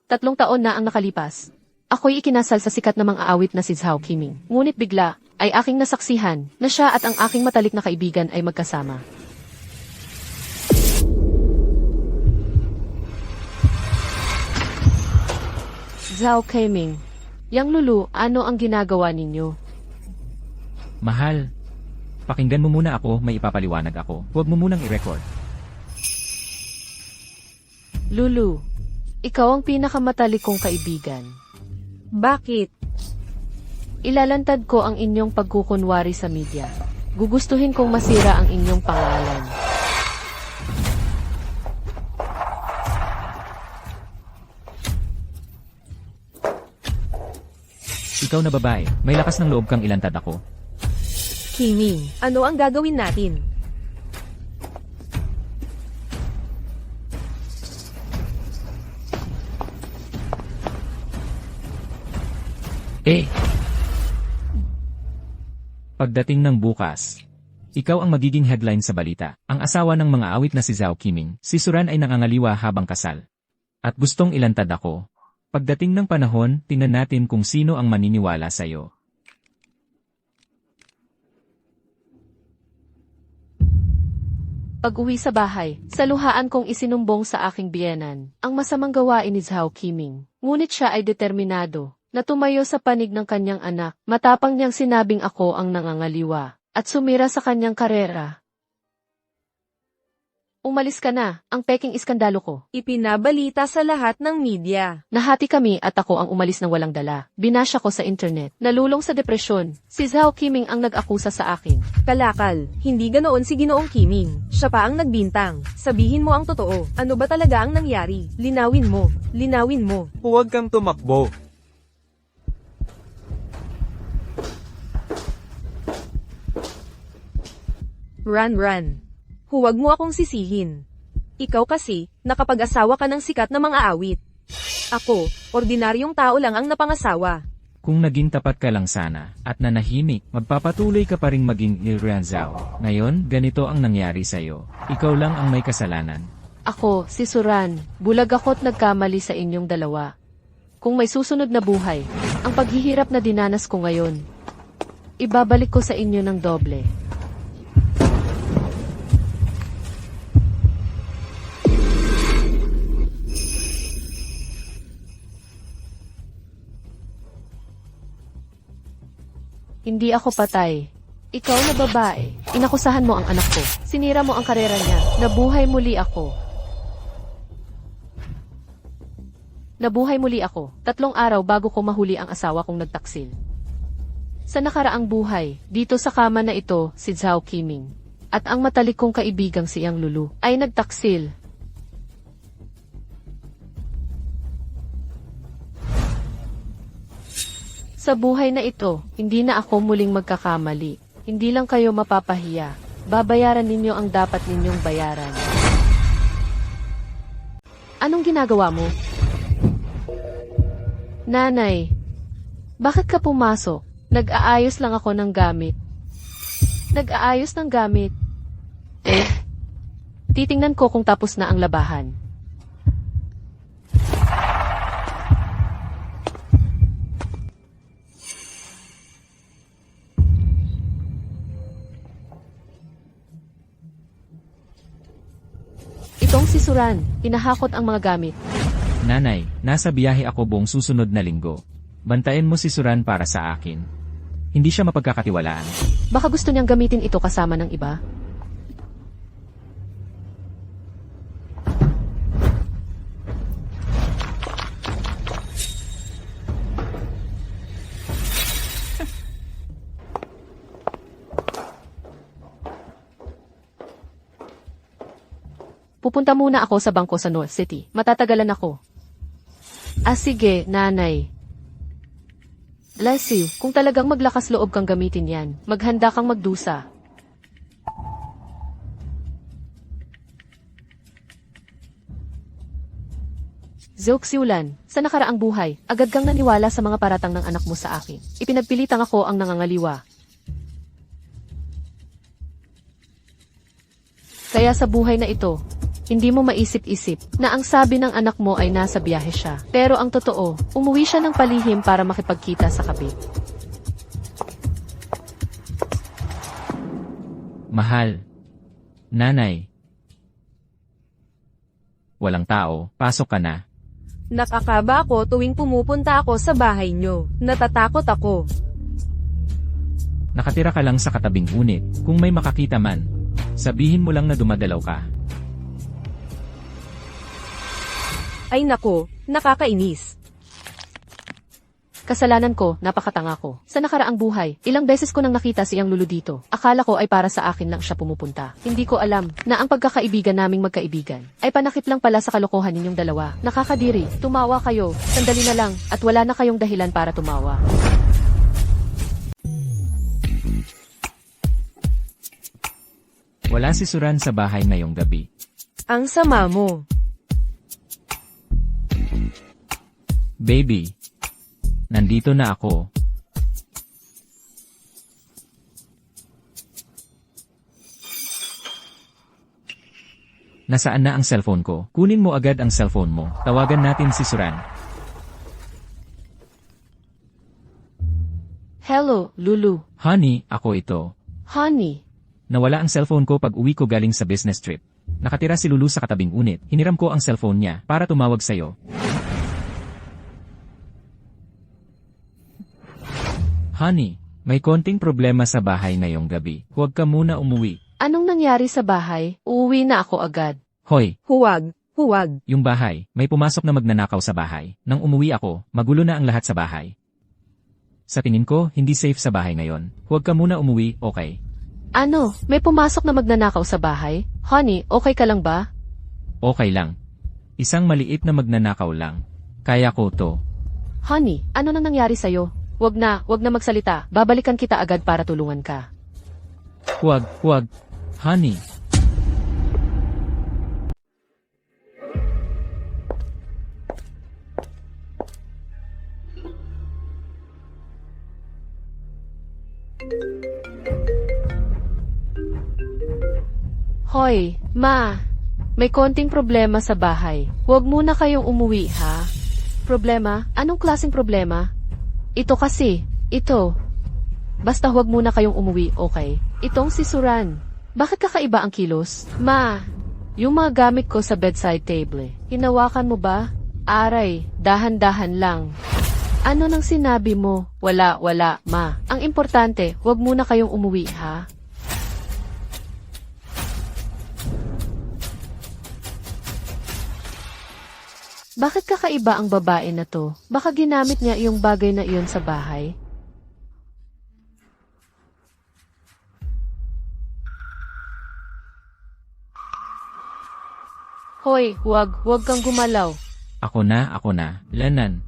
3 taon na ang nakalipas. Ako'y ikinasal sa sikat na mang-aawit na si Zhao Qiming. Ngunit bigla, ay aking nasaksihan, na siya at ang aking matalik na kaibigan ay magkasama. Zhao Qiming. Yang Lulu, ano ang ginagawa ninyo? Mahal, pakinggan mo muna ako, may ipapaliwanag ako. Huwag mo munang i-record. Lulu, ikaw ang pinakamatalik kong kaibigan. Bakit? Ilalantad ko ang inyong pagkukunwari sa media. Gugustuhin kong masira ang inyong pangalan. Ikaw na babae, may lakas ng loob kang ilantad ako. Qiming, ano ang gagawin natin? Pagdating ng bukas, ikaw ang magiging headline sa balita. Ang asawa ng mga awit na si Zhao Qiming, si Suran ay nangangaliwa habang kasal. At gustong ilantad ako. Pagdating ng panahon, tingnan natin kung sino ang maniniwala sa'yo. Pag-uwi sa bahay, saluhaan kong isinumbong sa aking biyenan ang masamang gawain ni Zhao Qiming. Ngunit siya ay determinado na tumayo sa panig ng kanyang anak. Matapang niyang sinabing ako ang nangangaliwa at sumira sa kanyang karera. Umalis ka na, ang peking iskandalo ko. Ipinabalita sa lahat ng media. Nahati kami at ako ang umalis ng walang dala. Binasya ko sa internet. Nalulong sa depresyon. Si Zhao Qiming ang nag-akusa sa akin. Kalakal, hindi ganoon si Ginoong Qiming. Siya pa ang nagbintang. Sabihin mo ang totoo. Ano ba talaga ang nangyari? Linawin mo. Linawin mo. Huwag kang tumakbo. Run. Huwag mo akong sisihin. Ikaw kasi, nakapag-asawa ka ng sikat na mga awit. Ako, ordinaryong tao lang ang napangasawa. Kung naging tapat ka lang sana, at nanahimik, magpapatuloy ka pa ring maging Ilran Zhao. Ngayon, ganito ang nangyari sa'yo. Ikaw lang ang may kasalanan. Ako, si Suran, bulag ako't nagkamali sa inyong dalawa. Kung may susunod na buhay, ang paghihirap na dinanas ko ngayon, ibabalik ko sa inyo ng doble. Hindi ako patay. Ikaw na babae. Inakusahan mo ang anak ko. Sinira mo ang karera niya. Nabuhay muli ako. Nabuhay muli ako. 3 araw bago ko mahuli ang asawa kong nagtaksil. Sa nakaraang buhay, dito sa kama na ito, si Zhao Qiming. At ang matalik kong kaibigang si Yang Lulu ay nagtaksil. Sa buhay na ito, hindi na ako muling magkakamali. Hindi lang kayo mapapahiya. Babayaran ninyo ang dapat ninyong bayaran. Anong ginagawa mo? Nanay, bakit ka pumasok? Nag-aayos lang ako ng gamit. Nag-aayos ng gamit? Titingnan ko kung tapos na ang labahan. Itong si Suran, hinahakot ang mga gamit. Nanay, nasa biyahe ako buong susunod na linggo. Bantayan mo si Suran para sa akin. Hindi siya mapagkakatiwalaan. Baka gusto niyang gamitin ito kasama ng iba? Pupunta muna ako sa bangko sa North City. Matatagalan ako. Sige, nanay. Bless you. Kung talagang maglakas loob kang gamitin yan, maghanda kang magdusa. Zeuxiulan, sa nakaraang buhay, agad kang naniwala sa mga paratang ng anak mo sa akin. Ipinagpilitang ako ang nangangaliwa. Kaya sa buhay na ito, hindi mo maisip-isip na ang sabi ng anak mo ay nasa biyahe siya. Pero ang totoo, umuwi siya ng palihim para makipagkita sa kabit. Mahal. Nanay. Walang tao, pasok ka na. Nakakaba ako tuwing pumupunta ako sa bahay nyo. Natatakot ako. Nakatira ka lang sa katabing unit. Kung may makakita man, sabihin mo lang na dumadalaw ka. Ay nako, nakakainis. Kasalanan ko, napakatanga ko. Sa nakaraang buhay, ilang beses ko nang nakita si Yang Lulu dito. Akala ko ay para sa akin lang siya pumupunta. Hindi ko alam na ang pagkakaibigan naming magkaibigan ay panakip lang pala sa kalokohan ninyong dalawa. Nakakadiri, tumawa kayo, sandali na lang, at wala na kayong dahilan para tumawa. Wala si Suran sa bahay ngayong gabi. Ang sama mo. Baby. Nandito na ako. Nasaan na ang cellphone ko? Kunin mo agad ang cellphone mo. Tawagan natin si Suran. Hello, Lulu. Honey, ako ito. Honey. Nawala ang cellphone ko pag uwi ko galing sa business trip. Nakatira si Lulu sa katabing unit. Hiniram ko ang cellphone niya para tumawag sa'yo. Honey, may konting problema sa bahay ngayong gabi. Huwag ka muna umuwi. Anong nangyari sa bahay? Uuwi na ako agad. Hoy, Huwag, huwag. yung bahay, may pumasok na magnanakaw sa bahay. Nang umuwi ako, magulo na ang lahat sa bahay. Sa tingin ko, hindi safe sa bahay ngayon. Huwag ka muna umuwi, okay? Ano? May pumasok na magnanakaw sa bahay? Honey, okay ka lang ba? Okay lang. Isang maliit na magnanakaw lang. Kaya ko to. Honey, ano nang nangyari sa'yo? Wag na magsalita. Babalikan kita agad para tulungan ka. Huwag. Honey. Hoy, Ma. May konting problema sa bahay. Huwag muna kayong umuwi, ha? Problema? Anong klaseng problema? Ito kasi. Ito. Basta huwag muna kayong umuwi, okay? Itong si Suran. Bakit kakaiba ang kilos? Ma, yung mga gamit ko sa bedside table, hinawakan mo ba? Aray, dahan-dahan lang. Ano nang sinabi mo? Wala, Ma. Ang importante, huwag muna kayong umuwi, ha? Bakit kakaiba ang babae na to? Baka ginamit niya yung bagay na iyon sa bahay? Hoy, huwag kang gumalaw. Ako na. Lanan.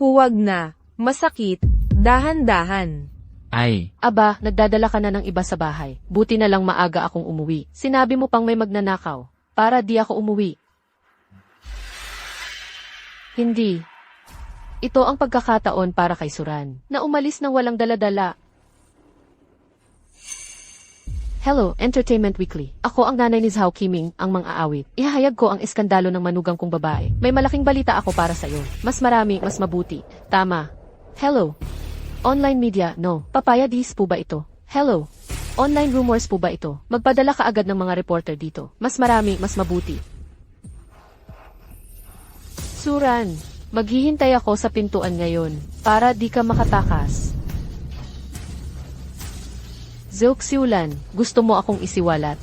Huwag na. Masakit. Dahan-dahan. Ay, Aba, nagdadala ka na ng iba sa bahay. Buti na lang maaga akong umuwi. Sinabi mo pang may magnanakaw. Para di ako umuwi. Hindi. Ito ang pagkakataon para kay Suran, na umalis nang walang daladala. Hello, Entertainment Weekly. Ako ang nanay ni Zhao Qiming, ang mang-aawit. Ihahayag ko ang iskandalo ng manugang kong babae. May malaking balita ako para sa'yo. Mas marami, mas mabuti. Tama. Hello. Online media, no. Papaya dis po ba ito? Hello. Online rumors po ba ito? Magpadala ka agad ng mga reporter dito. Mas marami, mas mabuti. Suran, maghihintay ako sa pintuan ngayon, para di ka makatakas. Zeuxiulan, gusto mo akong isiwalat.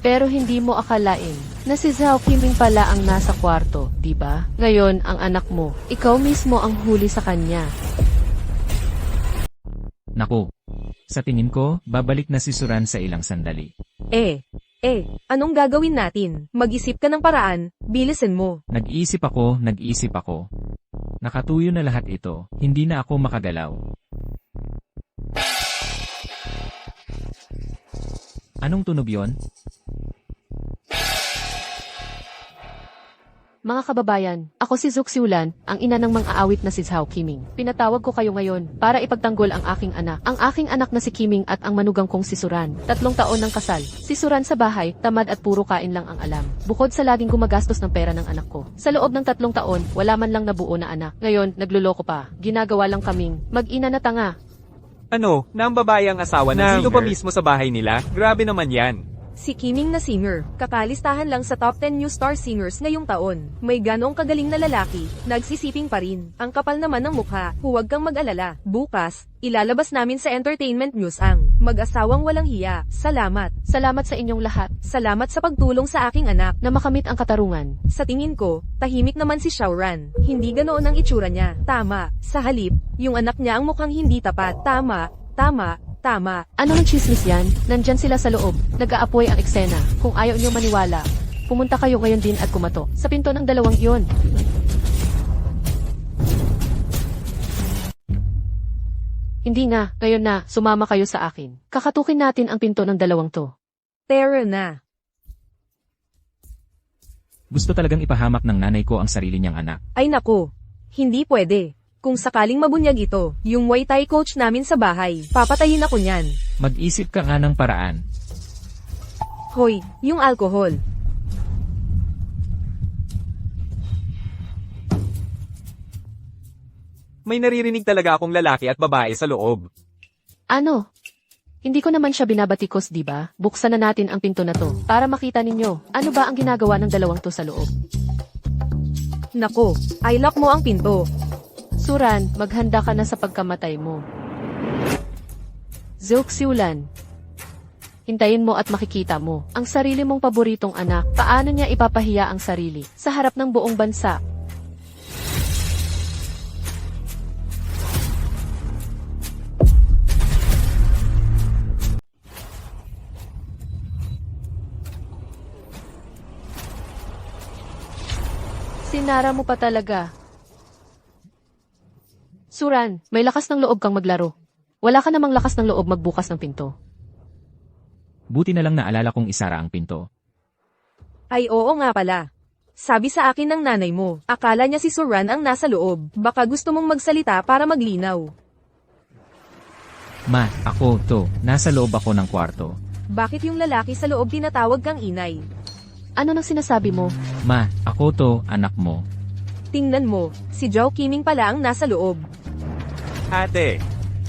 Pero hindi mo akalain na si Zhao Qiming pala ang nasa kwarto, di ba? Ngayon, ang anak mo, ikaw mismo ang huli sa kanya. naku. Sa tingin ko, babalik na si Suran sa ilang sandali. Anong gagawin natin? Mag-isip ka ng paraan, bilisan mo. Nag-iisip ako. Nakatuyo na lahat ito, hindi na ako makagalaw. Anong tunog yon? Mga kababayan, ako si Zook Siulan, ang ina ng mang-aawit na si Zhao Qiming. Pinatawag ko kayo ngayon para ipagtanggol ang aking anak. Ang aking anak na si Qiming at ang manugang kong si Suran. 3 taon ng kasal. Si Suran sa bahay, tamad at puro kain lang ang alam. Bukod sa laging gumagastos ng pera ng anak ko. Sa loob ng 3 taon, wala man lang nabuo na anak. Ngayon, nagluloko pa. Ginagawa lang kaming mag-ina na tanga. Ano, na ang babae ang asawa ng sino pa mismo sa bahay nila? Grabe naman yan. Si Qiming na singer, kakalistahan lang sa top 10 new star singers ngayong taon. May ganong kagaling na lalaki, nagsisiping pa rin. Ang kapal naman ng mukha, huwag kang mag-alala. Bukas, ilalabas namin sa entertainment news ang mag-asawang walang hiya. Salamat. Salamat sa inyong lahat Salamat sa pagtulong sa aking anak. na makamit ang katarungan. Sa tingin ko, tahimik naman si Xiaoran. Hindi ganoon ang itsura niya. Tama. Sa halip, yung anak niya ang mukhang hindi tapat. Tama. Ano ng chismis yan? Nandyan sila sa loob. Nag-aapoy ang eksena. Kung ayaw nyo maniwala, pumunta kayo ngayon din at kumato sa pinto ng 2 iyon. Hindi nga, ngayon na, sumama kayo sa akin. Kakatukin natin ang pinto ng 2 to. Tara na. Gusto talagang ipahamak ng nanay ko ang sarili niyang anak. Ay nako. Hindi pwede. Kung sakaling mabunyag ito, yung Muay Thai coach namin sa bahay, papatayin ako niyan. Mag-isip ka nga ng paraan. Hoy, yung alcohol. May naririnig talaga akong lalaki at babae sa loob. Ano? Hindi ko naman siya binabatikos, di ba? Buksan na natin ang pinto na to para makita ninyo ano ba ang ginagawa ng 2 to sa loob. Nako, I lock mo ang pinto. Suran, maghanda ka na sa pagkamatay mo. Zook Siulan. Hintayin mo at makikita mo ang sarili mong paboritong anak. Paano niya ipapahiya ang sarili sa harap ng buong bansa? Sinara mo pa talaga. Suran, may lakas ng loob kang maglaro. Wala ka namang lakas ng loob magbukas ng pinto. Buti na lang naalala kong isara ang pinto. Ay oo nga pala. Sabi sa akin ng nanay mo, akala niya si Suran ang nasa loob. Baka gusto mong magsalita para maglinaw. Ma, ako to. Nasa loob ako ng kwarto. Bakit yung lalaki sa loob tinatawag kang inay? Ano nang sinasabi mo? Ma, ako to, anak mo. Tingnan mo, si Zhao Qiming pala ang nasa loob. Ate,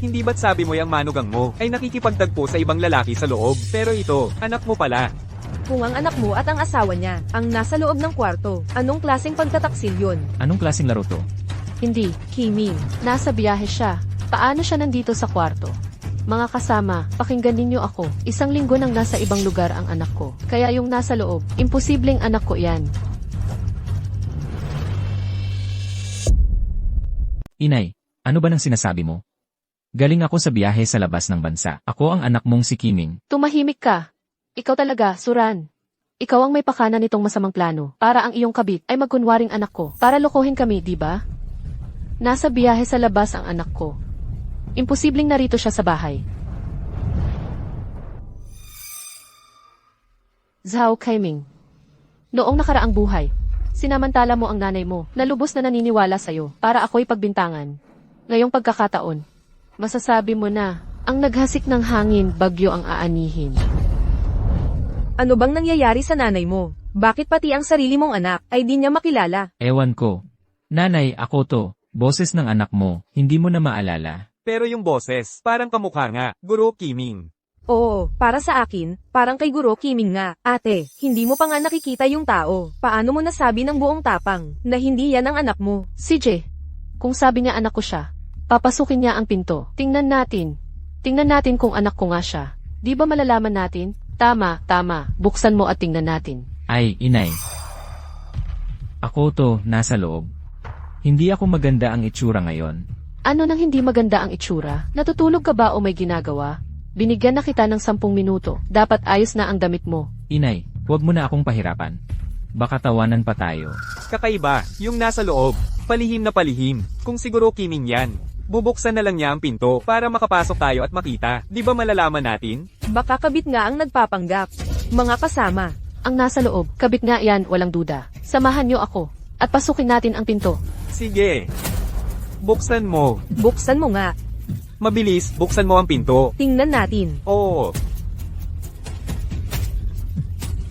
hindi ba't sabi mo yung manugang mo ay nakikipagtagpo sa ibang lalaki sa loob? Pero ito, anak mo pala. Kung ang anak mo at ang asawa niya, ang nasa loob ng kwarto, anong klaseng pagtataksil yun? Anong klaseng laro to? Hindi, Qiming. nasa biyahe siya. Paano siya nandito sa kwarto? Mga kasama, pakinggan ninyo ako. 1 linggo nang nasa ibang lugar ang anak ko. Kaya yung nasa loob, imposibleng anak ko yan. Inay, ano ba nang sinasabi mo? Galing ako sa biyahe sa labas ng bansa. Ako ang anak mong si Qiming. Tumahimik ka. Ikaw talaga, Suran. Ikaw ang may pakana nitong masamang plano para ang iyong kabit ay magkunwaring anak ko para lokohin kami, di ba? Nasa biyahe sa labas ang anak ko. Imposibleng narito siya sa bahay. Zhao Qiming. Noong nakaraang buhay, sinamantala mo ang nanay mo na lubos na naniniwala sa'yo para ako'y pagbintangan. Ngayong pagkakataon, masasabi mo na, ang naghasik ng hangin, bagyo ang aanihin. Ano bang nangyayari sa nanay mo? Bakit pati ang sarili mong anak ay di niya makilala? Ewan ko. Nanay, ako to. Boses ng anak mo. Hindi mo na maalala. Pero yung boses, parang kamukha nga, Guro Qiming. Oo, para sa akin, parang kay Guro Qiming nga. Ate, hindi mo pa nga nakikita yung tao. Paano mo nasabi ng buong tapang na hindi yan ang anak mo? CJ, kung sabi niya anak ko siya, papasukin niya ang pinto. Tingnan natin. Tingnan natin kung anak ko nga siya. Di ba malalaman natin? Tama. Buksan mo at tingnan natin. Ay, inay. Ako to, nasa loob. Hindi ako maganda ang itsura ngayon. Ano nang hindi maganda ang itsura? Natutulog ka ba o may ginagawa? Binigyan na kita ng 10 minuto. Dapat ayos na ang damit mo. Inay, huwag mo na akong pahirapan. Baka tawanan pa tayo. Kakaiba, yung nasa loob, palihim na palihim. Kung siguro Qiming yan, bubuksan na lang niya ang pinto para makapasok tayo at makita. Di ba malalaman natin? Baka kabit nga ang nagpapanggap. Mga kasama, Ang nasa loob, kabit nga yan, walang duda. Samahan niyo ako. at pasukin natin ang pinto. Sige. Buksan mo. Buksan mo nga. Mabilis, buksan mo ang pinto. Tingnan natin. Oo.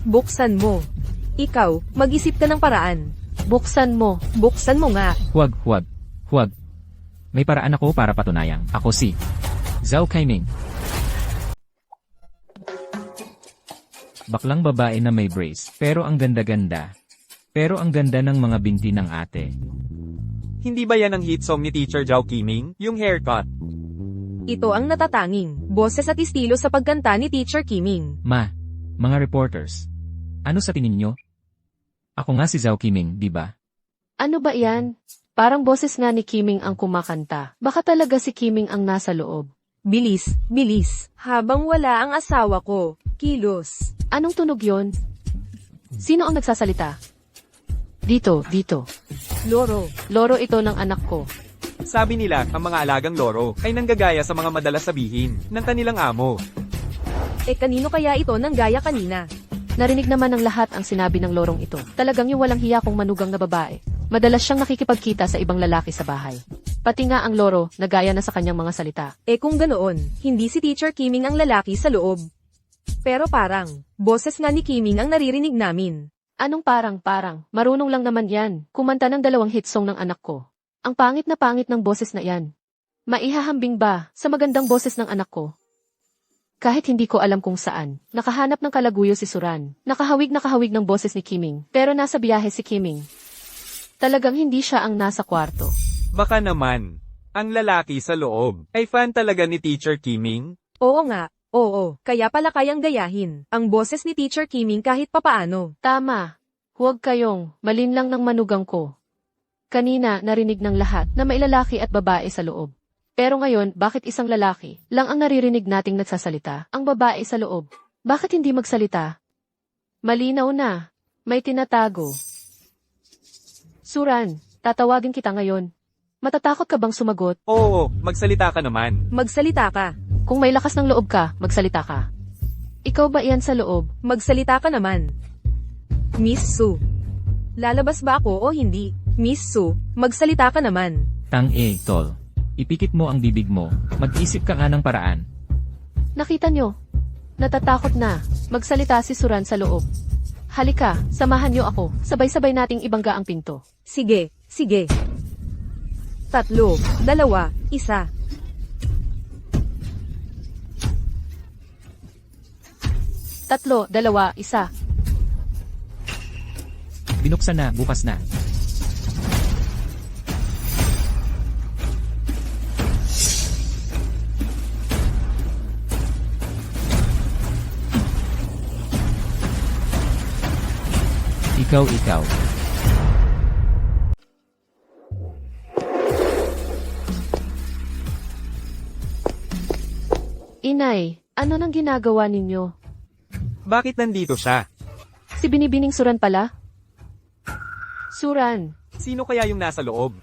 Buksan mo. Ikaw, mag-isip ka ng paraan. Buksan mo. Buksan mo nga. Huwag. May paraan ako para patunayang ako si Zhao Kaiming. Baklang babae na may brace, pero ang ganda-ganda. Pero ang ganda ng mga binti ng ate. Hindi ba yan ang hit song ni Teacher Zhao Qiming? Yung haircut. Ito ang natatanging boses at estilo sa pagkanta ni Teacher Kiming. Mga reporters. Ano sa tingin nyo? Ako nga si Zhao Qiming, di ba? Ano ba yan? Parang boses nga ni Kiming ang kumakanta. Baka talaga si Kiming ang nasa loob. Bilis, bilis. Habang wala ang asawa ko. Kilos. Anong tunog yon? Sino ang nagsasalita? Dito. Loro. Loro ito ng anak ko. Sabi nila, ang mga alagang loro ay nanggagaya sa mga madalas sabihin ng kanilang amo. Kanino kaya ito nang gaya kanina? Narinig naman ng lahat ang sinabi ng lorong ito. Talagang yung walang hiya kong manugang na babae. Madalas siyang nakikipagkita sa ibang lalaki sa bahay. Pati nga ang loro, nagaya na sa kanyang mga salita. Kung ganoon, hindi si Teacher Kiming ang lalaki sa loob. Pero parang, boses nga ni Kiming ang naririnig namin. Anong parang? Marunong lang naman yan. Kumanta ng 2 hit song ng anak ko. Ang pangit na pangit ng boses na yan. Maihahambing ba sa magandang boses ng anak ko? Kahit hindi ko alam kung saan, nakahanap ng kalaguyo si Suran. Nakahawig ng boses ni Kiming, pero nasa biyahe si Kiming. Talagang hindi siya ang nasa kwarto. Baka naman, ang lalaki sa loob ay fan talaga ni Teacher Kiming? Oo nga, oo, kaya pala kayang gayahin ang boses ni Teacher Kiming kahit papaano. Tama. Huwag kayong malinlang ng manugang ko. Kanina narinig ng lahat na may lalaki at babae sa loob. Pero ngayon, bakit isang lalaki lang ang naririnig nating nagsasalita? Ang babae sa loob. Bakit hindi magsalita? Malinaw na. May tinatago. Suran, tatawagin kita ngayon. Matatakot ka bang sumagot? Oo, magsalita ka naman. Magsalita ka. Kung may lakas ng loob ka, magsalita ka. Ikaw ba iyan sa loob? Magsalita ka naman. Miss Su. Lalabas ba ako o hindi? Miss Su, magsalita ka naman. Tol. Ipikit mo ang bibig mo. Mag-isip ka nga ng paraan. Nakita nyo? Natatakot na. Magsalita si Suran sa loob. Halika, samahan niyo ako. Sabay-sabay nating ibangga ang pinto. Sige. 3, 2, 1. 3, 2, 1. Binuksan na, bukas na. Ikaw. Inay, ano nang ginagawa ninyo? Bakit nandito siya? Si Binibining Suran pala? Suran, Sino kaya yung nasa loob?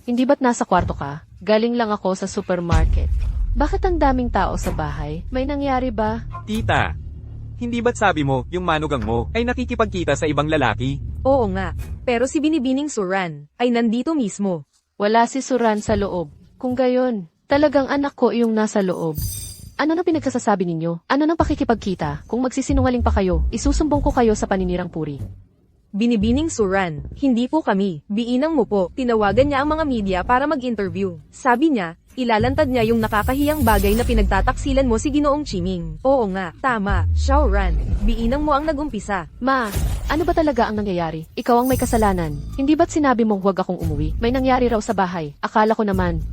hindi ba't nasa kwarto ka? Galing lang ako sa supermarket. Bakit ang daming tao sa bahay? May nangyari ba? Tita, hindi ba't sabi mo, yung manugang mo, ay nakikipagkita sa ibang lalaki? Oo nga, pero si Binibining Suran ay nandito mismo. Wala si Suran sa loob. Kung gayon, talagang anak ko yung nasa loob. Ano na pinagsasabi ninyo? Ano nang pakikipagkita? Kung magsisinungaling pa kayo, isusumbong ko kayo sa paninirang puri. Binibining Suran, hindi po kami, biinang mo po. Tinawagan niya ang mga media para mag-interview. Sabi niya, ilalantad niya yung nakakahiyang bagay na pinagtataksilan mo si Ginoong Chiming. Oo nga, tama, Shaoran, biinang mo ang nagumpisa. Ma, ano ba talaga ang nangyayari? Ikaw ang may kasalanan. Hindi ba't sinabi mong huwag akong umuwi? May nangyari raw sa bahay. Akala ko naman.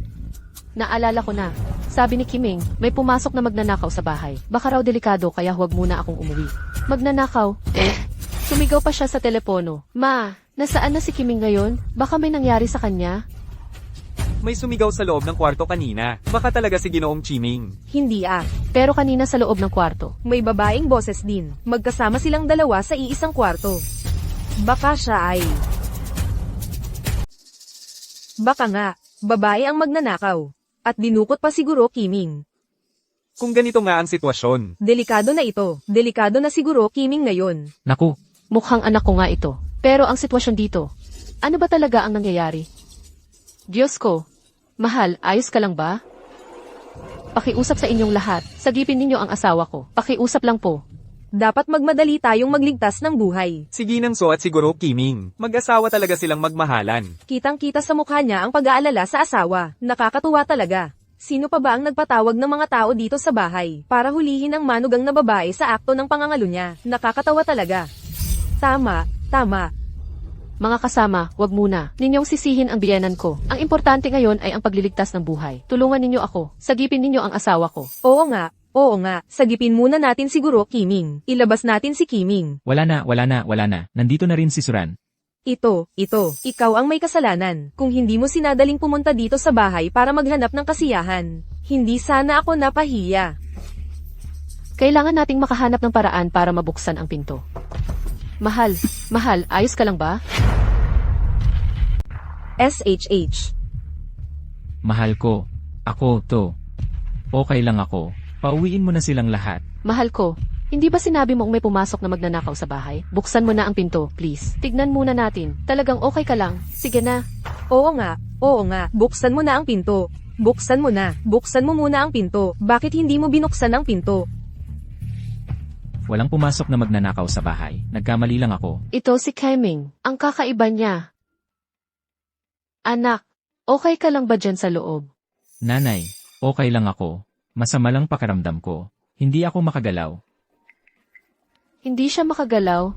Naalala ko na. Sabi ni Kiming, may pumasok na magnanakaw sa bahay. Baka raw delikado kaya huwag muna akong umuwi. Magnanakaw? Sumigaw pa siya sa telepono. Ma, nasaan na si Kiming ngayon? Baka may nangyari sa kanya? May sumigaw sa loob ng kwarto kanina. Baka talaga si Ginoong Chiming. Hindi Pero kanina sa loob ng kwarto. may babaeng boses din. Magkasama silang dalawa sa iisang kwarto. Baka siya ay... Baka nga, babae ang magnanakaw. At dinukot pa siguro Kiming. Kung ganito nga ang sitwasyon, Delikado na ito. Delikado na siguro Kiming ngayon. Naku, Mukhang anak ko nga ito. Pero ang sitwasyon dito, Ano ba talaga ang nangyayari? Diyos ko. Mahal, ayos ka lang ba? Pakiusap sa inyong lahat. Sagipin ninyo ang asawa ko. Pakiusap lang po. Dapat magmadali tayong magligtas ng buhay. Si Ginang So at siguro Kiming. Mag-asawa talaga silang magmahalan. Kitang-kita sa mukha niya ang pag-aalala sa asawa. Nakakatuwa talaga. Sino pa ba ang nagpatawag ng mga tao dito sa bahay para hulihin ang manugang na babae sa akto ng pangangalo niya? Nakakatawa talaga. Tama, tama. Mga kasama, wag muna. Ninyong sisihin ang biyenan ko. Ang importante ngayon ay ang pagliligtas ng buhay. Tulungan ninyo ako. Sagipin ninyo ang asawa ko. Oo nga, oo nga. Sagipin muna natin siguro Kiming. Ilabas natin si Kiming. Wala na. Nandito na rin si Suran. Ito. Ikaw ang may kasalanan. Kung hindi mo sinadaling pumunta dito sa bahay para maghanap ng kasiyahan, hindi sana ako napahiya. Kailangan nating makahanap ng paraan para mabuksan ang pinto. Mahal, ayos ka lang ba? SHH. Mahal ko. Ako to. Okay lang ako. Pauwiin mo na silang lahat. Mahal ko, hindi ba sinabi mong may pumasok na magnanakaw sa bahay? Buksan mo na ang pinto, please. Tignan muna natin. Talagang okay ka lang. Sige na. Oo nga. Buksan mo na ang pinto. Buksan mo muna ang pinto. Bakit hindi mo binuksan ang pinto? Walang pumasok na magnanakaw sa bahay. Nagkamali lang ako. Ito si Keming. Ang kakaiba niya. Anak, okay ka lang ba dyan sa loob? Nanay, okay lang ako. Masama lang pakiramdam ko. Hindi ako makagalaw. Hindi siya makagalaw.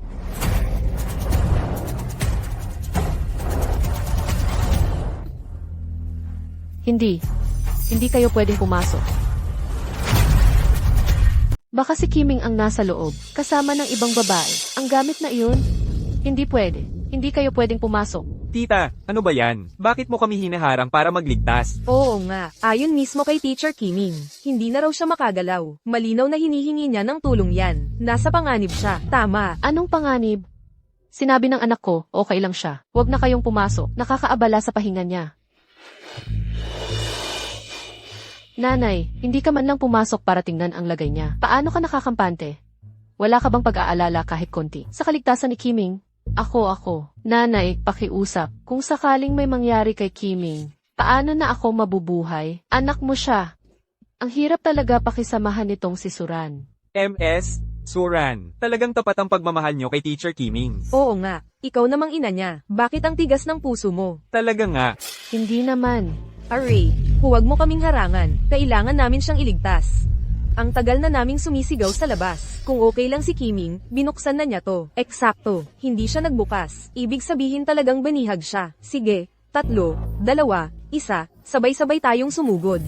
Hindi kayo pwedeng pumasok. Baka si Kiming ang nasa loob, kasama ng ibang babae. Ang gamit na iyon? Hindi pwede. Hindi kayo pwedeng pumasok. Tita, ano ba yan? Bakit mo kami hinaharang para magligtas? Oo nga. Ayon mismo kay Teacher Kiming. Hindi na raw siya makagalaw. Malinaw na hinihingi niya ng tulong yan. Nasa panganib siya. Tama. Anong panganib? Sinabi ng anak ko, okay lang siya. Huwag na kayong pumasok. Nakakaabala sa pahinga niya. Nanay, hindi ka man lang pumasok para tingnan ang lagay niya. Paano ka nakakampante? Wala ka bang pag-aalala kahit konti? Sa kaligtasan ni Kiming? Ako. Nanay, pakiusap. Kung sakaling may mangyari kay Kiming, paano na ako mabubuhay? Anak mo siya. Ang hirap talaga pakisamahan nitong si Suran. MS, Suran. Talagang tapat ang pagmamahal nyo kay Teacher Kiming. Oo nga. Ikaw namang ina niya. Bakit ang tigas ng puso mo? Talaga nga. Hindi naman. Array, huwag mo kaming harangan. Kailangan namin siyang iligtas. Ang tagal na naming sumisigaw sa labas. Kung okay lang si Kiming, binuksan na niya to. Eksakto, hindi siya nagbukas. Ibig sabihin talagang banihag siya. Sige, 3, 2, 1, sabay-sabay tayong sumugod.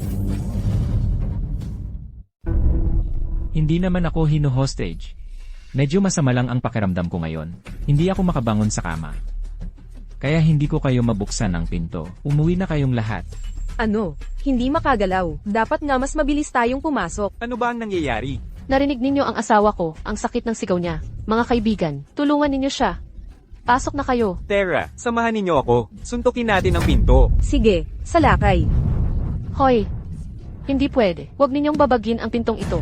Hindi naman ako hino-hostage. Medyo masama lang ang pakiramdam ko ngayon. Hindi ako makabangon sa kama. Kaya hindi ko kayo mabuksan ang pinto. Umuwi na kayong lahat. Ano? Hindi makagalaw. Dapat nga mas mabilis tayong pumasok. Ano ba ang nangyayari? Narinig ninyo ang asawa ko, ang sakit ng sigaw niya. Mga kaibigan, tulungan ninyo siya. Pasok na kayo. Tara, samahan ninyo ako. Suntukin natin ang pinto. Sige, salakay. Hoy, hindi pwede. Huwag ninyong babagin ang pintong ito.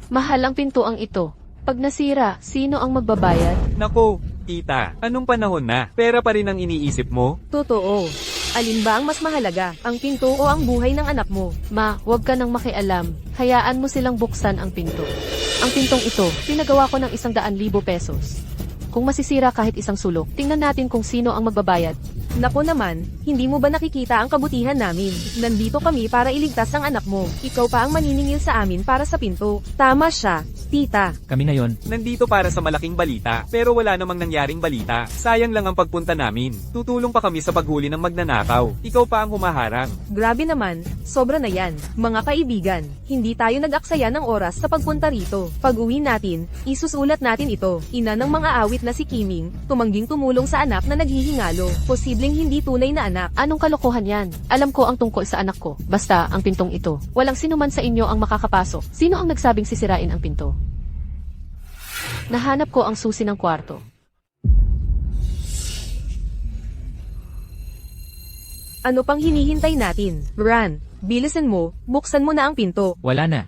Mahal ang pinto ang ito. Pag nasira, sino ang magbabayad? Nako, tita, anong panahon na? Pera pa rin ang iniisip mo? Totoo. Alin ba ang mas mahalaga? Ang pinto o ang buhay ng anak mo? Ma, huwag ka nang makialam. Hayaan mo silang buksan ang pinto. Ang pintong ito, pinagawa ko ng 100,000 pesos. Kung masisira kahit isang sulok, tingnan natin kung sino ang magbabayad. Nako naman, hindi mo ba nakikita ang kabutihan namin? Nandito kami para iligtas ang anak mo. Ikaw pa ang maniningil sa amin para sa pinto. Tama siya, tita. Kami ngayon, Nandito para sa malaking balita, pero wala namang nangyaring balita. Sayang lang ang pagpunta namin. Tutulong pa kami sa paghuli ng magnanakaw. Ikaw pa ang humaharang. Grabe naman, sobra na yan. Mga kaibigan, hindi tayo nag-aksaya ng oras sa pagpunta rito. Pag-uwi natin, isusulat natin ito. Ina ng mga awit na si Kiming, tumangging tumulong sa anak na naghihingalo. Posibleng hindi tunay na anak. Anong kalokohan yan? Alam ko ang tungkol sa anak ko. Basta, ang pintong ito. Walang sinuman sa inyo ang makakapasok. Sino ang nagsabing sisirain ang pinto? Nahanap ko ang susi ng kwarto. Ano pang hinihintay natin? Ran, bilisan mo, buksan mo na ang pinto. wala na.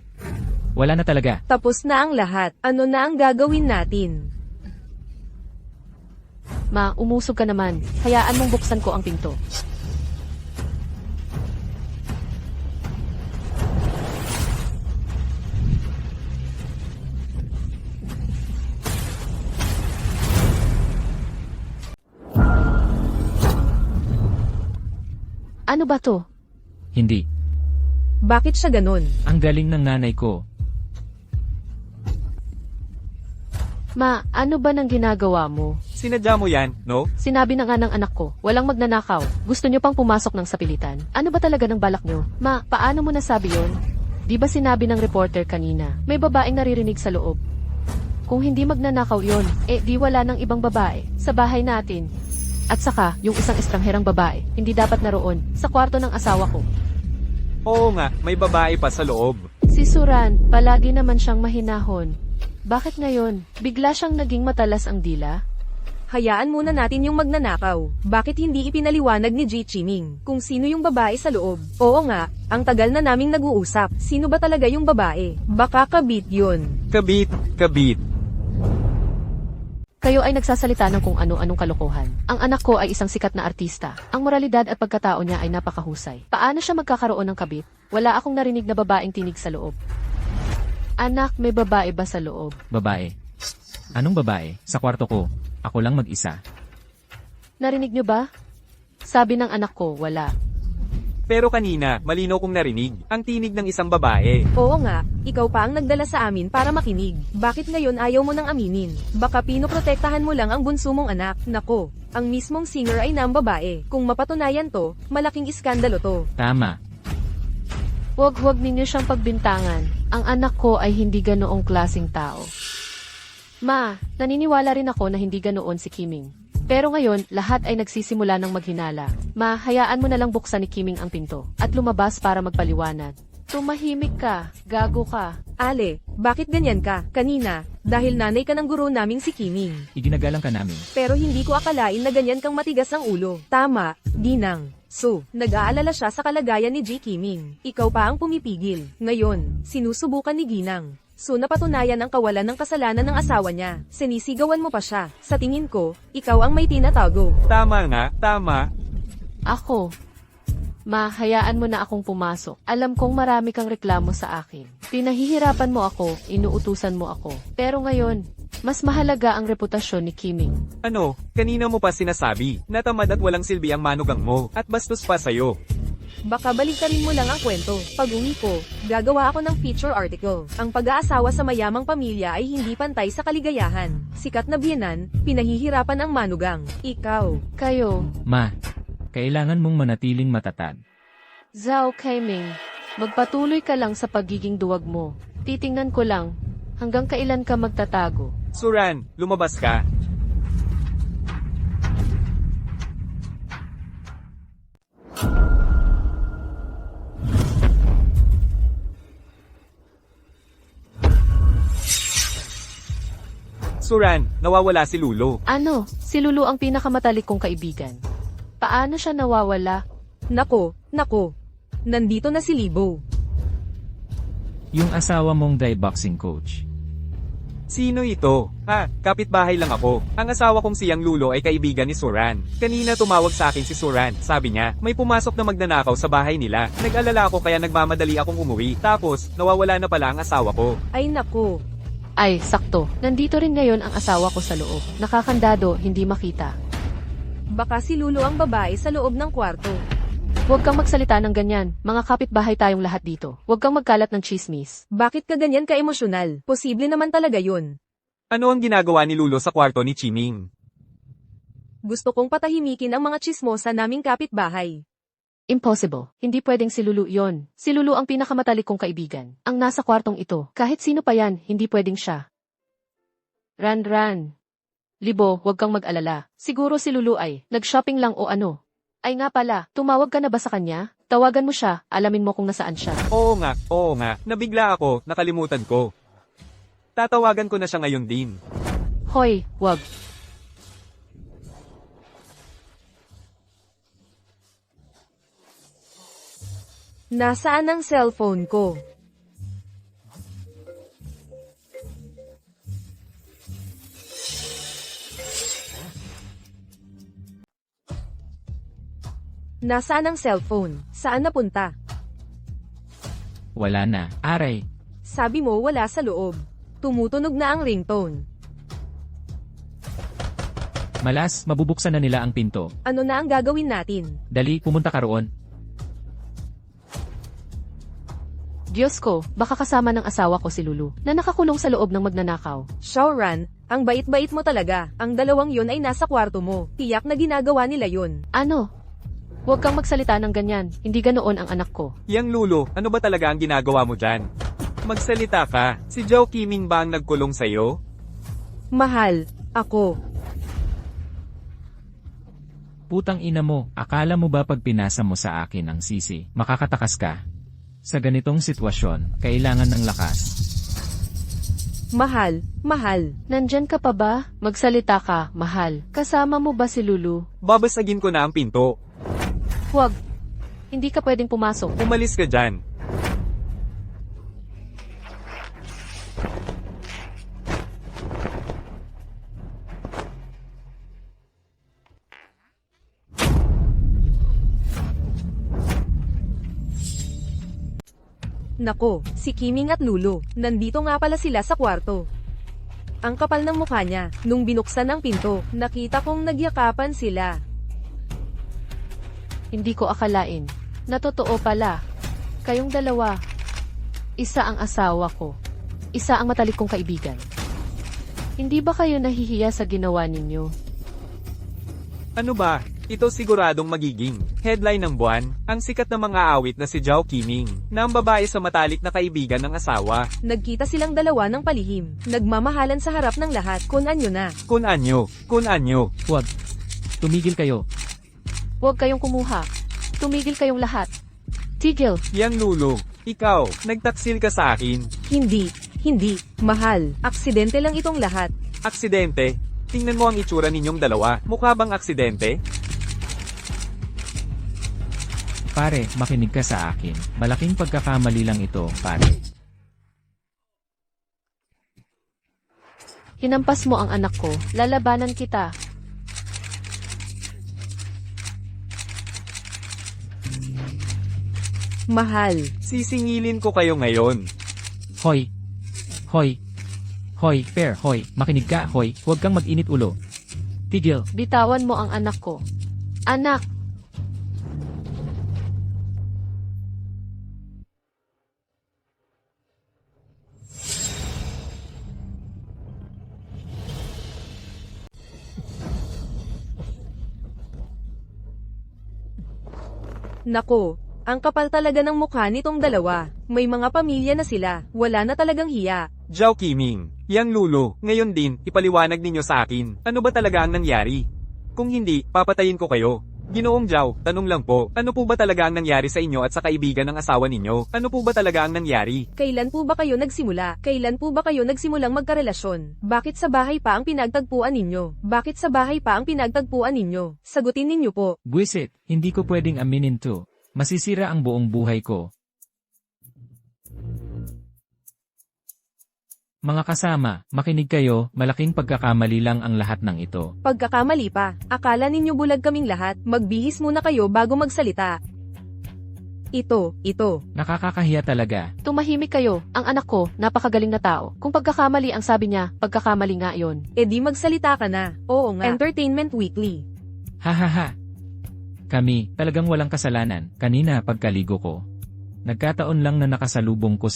Wala na talaga. Tapos na ang lahat. Ano na ang gagawin natin? Ma, umusog ka naman. Hayaan mong buksan ko ang pinto. Ano ba to? Hindi. Bakit siya ganun? Ang galing ng nanay ko. Ma, ano ba nang ginagawa mo? Sinadya mo yan, no? Sinabi na nga ng anak ko, walang magnanakaw. Gusto nyo pang pumasok ng sapilitan? Ano ba talaga ng balak nyo? Ma, paano mo nasabi yon? Di ba sinabi ng reporter kanina, may babaeng naririnig sa loob? Kung hindi magnanakaw yon, di wala ng ibang babae sa bahay natin. At saka, yung isang estrangherang babae, hindi dapat naroon sa kwarto ng asawa ko. Oo nga, may babae pa sa loob. Si Suran, palagi naman siyang mahinahon. Bakit ngayon, bigla siyang naging matalas ang dila? Hayaan muna natin yung magnanakaw. Bakit hindi ipinaliwanag ni Ji Chiming kung sino yung babae sa loob? Oo nga, ang tagal na naming nag-uusap. Sino ba talaga yung babae? Baka kabit yun. Kabit, kabit. Kayo ay nagsasalita ng kung ano-anong kalokohan. Ang anak ko ay isang sikat na artista. Ang moralidad at pagkatao niya ay napakahusay. Paano siya magkakaroon ng kabit? Wala akong narinig na babaeng tinig sa loob. Anak, may babae ba sa loob? Babae. Anong babae? Sa kwarto ko. Ako lang mag-isa. Narinig niyo ba? Sabi ng anak ko, wala. Pero kanina, malinaw kong narinig ang tinig ng isang babae. Oo nga, ikaw pa ang nagdala sa amin para makinig. Bakit ngayon ayaw mo nang aminin? Baka pinoprotektahan mo lang ang bunso mong anak. Nako, ang mismong singer ay ng babae. Kung mapatunayan to, malaking iskandalo to. Tama. Huwag ninyo siyang pagbintangan. Ang anak ko ay hindi ganoong klaseng tao. Ma, naniniwala rin ako na hindi ganoon si Kiming. Pero ngayon, lahat ay nagsisimula ng maghinala. Ma, hayaan mo na lang buksan ni Kiming ang pinto at lumabas para magpaliwanag. Tumahimik ka, gago ka. Ale, bakit ganyan ka? Kanina, dahil nanay ka ng guro naming si Kiming. Iginagalang ka namin. Pero hindi ko akalain na ganyan kang matigas ang ulo. Tama, Ginang. So, nag-aalala siya sa kalagayan ni Ji Kiming. Ikaw pa ang pumipigil. Ngayon, sinusubukan ni Ginang. So napatunayan ang kawalan ng kasalanan ng asawa niya. Sinisigawan mo pa siya. Sa tingin ko, ikaw ang may tinatago. Tama nga, tama. Ako. Ma, hayaan mo na akong pumasok. Alam kong marami kang reklamo sa akin. Pinahihirapan mo ako, inuutusan mo ako. Pero ngayon, mas mahalaga ang reputasyon ni Kiming. Ano, kanina mo pa sinasabi, na tamad at walang silbi ang manugang mo, at bastos pa sa'yo. Baka baliktarin mo lang ang kwento. Pag-uwi ko, gagawa ako ng feature article. Ang pag-aasawa sa mayamang pamilya ay hindi pantay sa kaligayahan. Sikat na biyenan, pinahihirapan ang manugang. Ikaw. Kayo, Ma, kailangan mong manatiling matatag. Zhao Kaiming, magpatuloy ka lang sa pagiging duwag mo. Titingnan ko lang, hanggang kailan ka magtatago. Suran, lumabas ka. Suran, nawawala si Lulo. Ano, si Lulu ang pinakamatalik kong kaibigan. Paano siya nawawala? Nako. Nandito na si Libo. Yung asawa mong Thai boxing coach. Sino ito? Kapitbahay lang ako. Ang asawa kong siyang Lulo ay kaibigan ni Suran. Kanina tumawag sa akin si Suran. Sabi niya, may pumasok na magnanakaw sa bahay nila. Nag-alala ako kaya nagmamadali akong umuwi. Tapos, nawawala na pala ang asawa ko. Ay nako. Ay, sakto. Nandito rin ngayon ang asawa ko sa loob. Nakakandado, hindi makita. Baka si Lulo ang babae sa loob ng kwarto. Huwag kang magsalita ng ganyan. Mga kapitbahay tayong lahat dito. Huwag kang magkalat ng chismis. Bakit ka ganyan ka-emosyonal? Posible naman talaga yun. Ano ang ginagawa ni Lulo sa kwarto ni Chiming? Gusto kong patahimikin ang mga chismosa naming kapitbahay. Impossible. Hindi pwedeng si Lulu yon. Si Lulu ang pinakamatalik kong kaibigan. Ang nasa kwartong ito. Kahit sino pa yan, hindi pwedeng siya. Ran. Libo, huwag kang mag-alala. Siguro si Lulu ay nag-shopping lang o ano. Ay nga pala, tumawag ka na ba sa kanya? Tawagan mo siya, alamin mo kung nasaan siya. Oo nga. Nabigla ako, nakalimutan ko. Tatawagan ko na siya ngayon din. Hoy, wag. Nasaan ang cellphone ko? Nasaan ang cellphone? Saan napunta? Wala na. Aray. Sabi mo wala sa loob. Tumutunog na ang ringtone. Malas, mabubuksan na nila ang pinto. Ano na ang gagawin natin? Dali, pumunta ka roon. Diyos ko, baka kasama ng asawa ko si Lulu, na nakakulong sa loob ng magnanakaw. Shaoran, ang bait-bait mo talaga. Ang dalawang yun ay nasa kwarto mo. Tiyak na ginagawa nila yun. Ano? Huwag kang magsalita ng ganyan, hindi ganoon ang anak ko. Yang Lulo, ano ba talaga ang ginagawa mo dyan? Magsalita ka. Si Zhao Qiming ba ang nagkulong sa'yo? Mahal, ako. Putang ina mo, akala mo ba pag pinasa mo sa akin ang sisi, makakatakas ka? Sa ganitong sitwasyon, kailangan ng lakas. Mahal, mahal. Nandyan ka pa ba? Magsalita ka, mahal. Kasama mo ba si Lulu? Babasagin ko na ang pinto. Huwag. Hindi ka pwedeng pumasok. Umalis ka dyan. Nako, si Kiming at Lulu, nandito nga pala sila sa kwarto. Ang kapal ng mukha niya, nung binuksan ang pinto, nakita kong nagyakapan sila. Hindi ko akalain. Na totoo pala. Kayong dalawa. Isa ang asawa ko. Isa ang matalik kong kaibigan. Hindi ba kayo nahihiya sa ginawa ninyo? Ano ba? Ito siguradong magiging headline ng buwan, ang sikat na mga awit na si Zhao Qiming, na ang babae sa matalik na kaibigan ng asawa. Nagkita silang dalawa ng palihim, nagmamahalan sa harap ng lahat, kun anyo na. Kun anyo, kun anyo. Huwag. Tumigil kayo. Huwag kayong kumuha. Tumigil kayong lahat. Tigil. Yang Lulo, ikaw, nagtaksil ka sa akin. Hindi, mahal. Aksidente lang itong lahat. Aksidente? Tingnan mo ang itsura ninyong dalawa, mukha bang aksidente? Pare, makinig ka sa akin. Malaking pagkakamali lang ito, pare. Hinampas mo ang anak ko. Lalabanan kita. Mahal. Sisingilin ko kayo ngayon. Hoy. Hoy. Hoy, fair, hoy. Makinig ka, hoy. Huwag kang mag-init ulo. Tigil. Bitawan mo ang anak ko. Anak! Nako, ang kapal talaga ng mukha nitong dalawa. May mga pamilya na sila, wala na talagang hiya. Zhao Qiming, Yang Lulo, ngayon din, ipaliwanag ninyo sa akin, ano ba talaga ang nangyari? Kung hindi, papatayin ko kayo. Ginoong Zhao, tanong lang po, ano po ba talaga ang nangyari sa inyo at sa kaibigan ng asawa ninyo? Ano po ba talaga ang nangyari? Kailan po ba kayo nagsimula? Kailan po ba kayo nagsimulang magkarelasyon? Bakit sa bahay pa ang pinagtagpuan ninyo? Bakit sa bahay pa ang pinagtagpuan ninyo? Sagutin ninyo po. Buisit, hindi ko pwedeng aminin to. Masisira ang buong buhay ko. Mga kasama, makinig kayo, malaking pagkakamali lang ang lahat ng ito. Pagkakamali pa, akala ninyo bulag kaming lahat, magbihis muna kayo bago magsalita. Ito. Nakakakahiya talaga. Tumahimik kayo. Ang anak ko, napakagaling na tao. Kung pagkakamali ang sabi niya, pagkakamali nga yon. E di magsalita ka na. Oo nga. Entertainment Weekly. Hahaha. Kami, talagang walang kasalanan. Kanina pagkaligo ko. Nagkataon lang na nakasalubong ko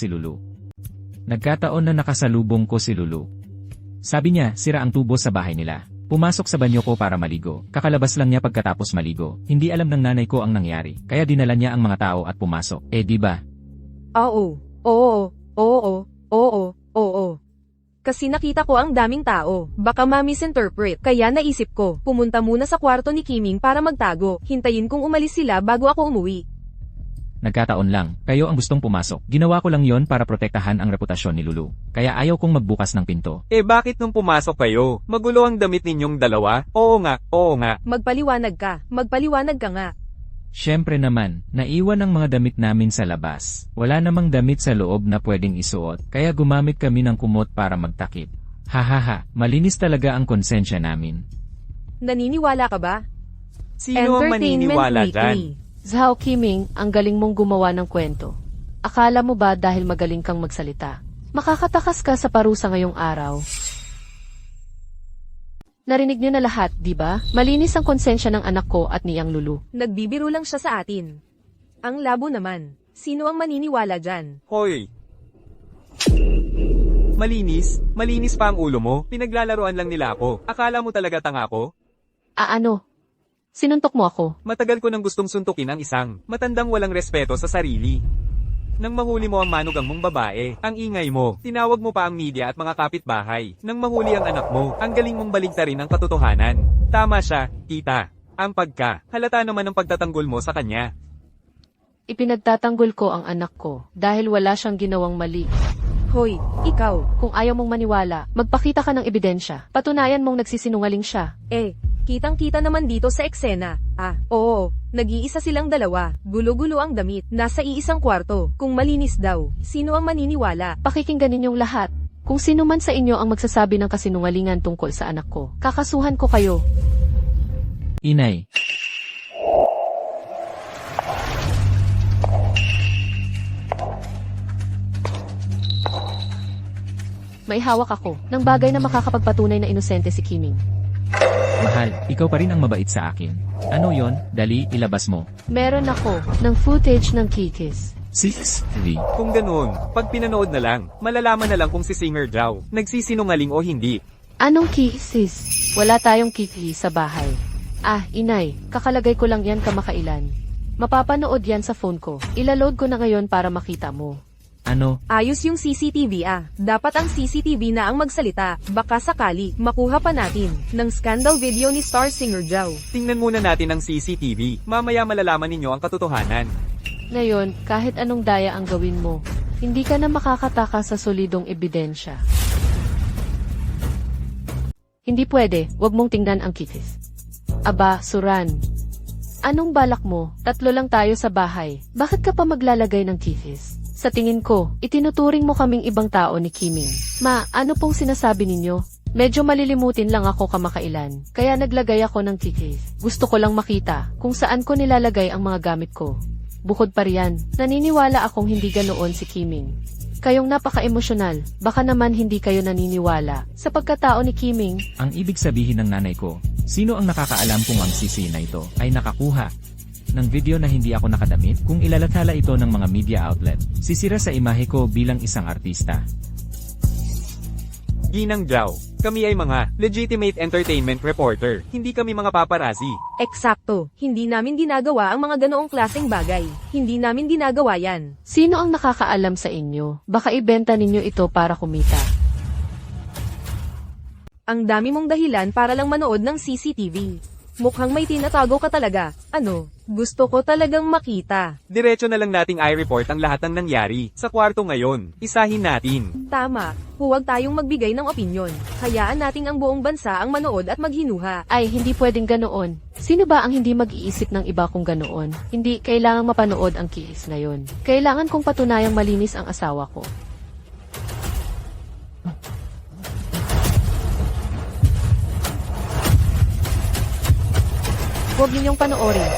si Lulu. Sabi niya, sira ang tubo sa bahay nila. Pumasok sa banyo ko para maligo. Kakalabas lang niya pagkatapos maligo. Hindi alam ng nanay ko ang nangyari. Kaya dinala niya ang mga tao at pumasok. Eh di ba? Oo. Kasi nakita ko ang daming tao. Baka ma-misinterpret. Kaya naisip ko, pumunta muna sa kwarto ni Kiming para magtago. Hintayin kong umalis sila bago ako umuwi. Nagkataon lang, kayo ang gustong pumasok. Ginawa ko lang yon para protektahan ang reputasyon ni Lulu. Kaya ayaw kong magbukas ng pinto. Eh bakit nung pumasok kayo? Magulo ang damit ninyong dalawa? Oo nga. Magpaliwanag ka nga. Siyempre naman, naiwan ang mga damit namin sa labas. Wala namang damit sa loob na pwedeng isuot, kaya gumamit kami ng kumot para magtakip. Hahaha, malinis talaga ang konsensya namin. Naniniwala ka ba? Sino ang maniniwala dyan? Zhao Qiming, ang galing mong gumawa ng kwento. Akala mo ba dahil magaling kang magsalita, makakatakas ka sa parusa ngayong araw? Narinig niyo na lahat, di ba? Malinis ang konsensya ng anak ko at niyang Lulu. Nagbibiro lang siya sa atin. Ang labo naman. Sino ang maniniwala dyan? Hoy! Malinis? Malinis pa ang ulo mo? Pinaglalaroan lang nila ako. Akala mo talaga tanga ako? Ano? Sinuntok mo ako. Matagal ko nang gustong suntukin ang isang matandang walang respeto sa sarili. Nang mahuli mo ang manugang mong babae, ang ingay mo, tinawag mo pa ang media at mga kapitbahay. Nang mahuli ang anak mo, ang galing mong baligtarin ang katotohanan. Tama siya, tita. Ampag ka. Halata naman ang pagtatanggol mo sa kanya. Ipinagtatanggol ko ang anak ko dahil wala siyang ginawang mali. Hoy, ikaw. Kung ayaw mong maniwala, magpakita ka ng ebidensya. Patunayan mong nagsisinungaling siya. Kitang-kita naman dito sa eksena. Oo, nag-iisa silang dalawa. Gulo-gulo ang damit. Nasa iisang kwarto. Kung malinis daw, sino ang maniniwala? Pakikinggan ninyong lahat. Kung sino man sa inyo ang magsasabi ng kasinungalingan tungkol sa anak ko, kakasuhan ko kayo. Inay. May hawak ako ng bagay na makakapagpatunay na inosente si Qiming. Mahal, ikaw pa rin ang mabait sa akin. Ano yon? Dali, ilabas mo. Meron ako ng footage ng kikis. 6. Kung ganoon, pag pinanood na lang, malalaman na lang kung si Singer Zhao nagsisinungaling o hindi. Anong kisis? Wala tayong kiki sa bahay. Inay, kakalagay ko lang yan kamakailan. Mapapanood yan sa phone ko. Ilaload ko na ngayon para makita mo. Ano? Ayos yung CCTV Dapat ang CCTV na ang magsalita. Baka sakali, makuha pa natin ng scandal video ni star singer Zhao. Tingnan muna natin ang CCTV. Mamaya malalaman ninyo ang katotohanan. Ngayon, kahit anong daya ang gawin mo, hindi ka na makakataka sa solidong ebidensya. Hindi pwede, wag mong tingnan ang kikis. Aba, Suran. Anong balak mo? 3 lang tayo sa bahay. Bakit ka pa maglalagay ng kikis? Sa tingin ko, itinuturing mo kaming ibang tao ni Qiming. Ano pong sinasabi ninyo? Medyo malilimutin lang ako kamakailan, kaya naglagay ako ng kikis. Gusto ko lang makita kung saan ko nilalagay ang mga gamit ko. Bukod pa riyan, naniniwala akong hindi ganoon si Qiming. Kayong napaka-emosyonal, baka naman hindi kayo naniniwala sa pagkatao ni Qiming. Ang ibig sabihin ng nanay ko, sino ang nakakaalam kung ang sisi na ito ay nakakuha ng video na hindi ako nakadamit? Kung ilalathala ito ng mga media outlet, sisira sa imahe ko bilang isang artista. Ginang Zhao, kami ay mga legitimate entertainment reporter, hindi kami mga paparazzi. Eksakto, hindi namin ginagawa ang mga ganoong klaseng bagay. Hindi namin ginagawa yan. Sino ang nakakaalam sa inyo? Baka ibenta ninyo ito para kumita. Ang dami mong dahilan para lang manood ng CCTV. Mukhang may tinatago ka talaga. Gusto ko talagang makita. Diretso na lang nating i-report ang lahat ng nangyari sa kwarto ngayon. Isahin natin. Tama, huwag tayong magbigay ng opinyon. Hayaan nating ang buong bansa ang manood at maghinuha. Hindi pwedeng ganoon. Sino ba ang hindi mag-iisip ng iba kung ganoon? Hindi kailangang mapanood ang kiis na yon. Kailangan kong patunayang malinis ang asawa ko. Huwag ninyong panoorin.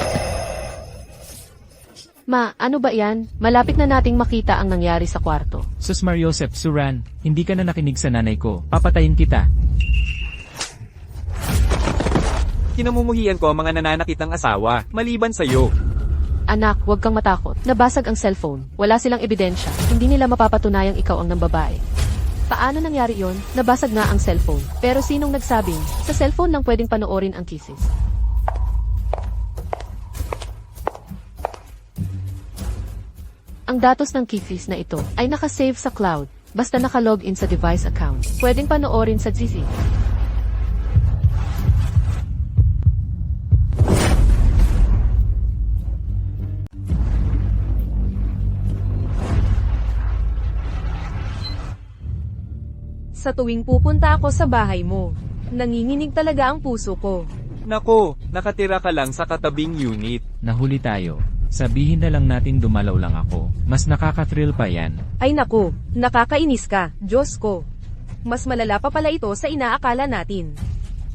Ano ba yan? Malapit na nating makita ang nangyari sa kwarto. Sus Mariosep, Suran, hindi ka na nakinig sa nanay ko. Papatayin kita. Kinamumuhian ko ang mga nananakitang asawa, maliban sa'yo. Anak, huwag kang matakot. Nabasag ang cellphone. Wala silang ebidensya. Hindi nila mapapatunayang ikaw ang nambabae. Paano nangyari yon? Nabasag nga ang cellphone. Pero sinong nagsabing, sa cellphone lang pwedeng panoorin ang kisses? Ang datos ng kisses na ito ay nakasave sa cloud. Basta nakalog in sa device account. Pwedeng panoorin sa GC. Sa tuwing pupunta ako sa bahay mo, nanginginig talaga ang puso ko. Nako, nakatira ka lang sa katabing unit. Nahuli tayo. Sabihin na lang natin dumalaw lang ako. Mas nakaka-thrill pa yan. Ay naku, nakakainis ka, Diyos ko. Mas malala pa pala ito sa inaakala natin.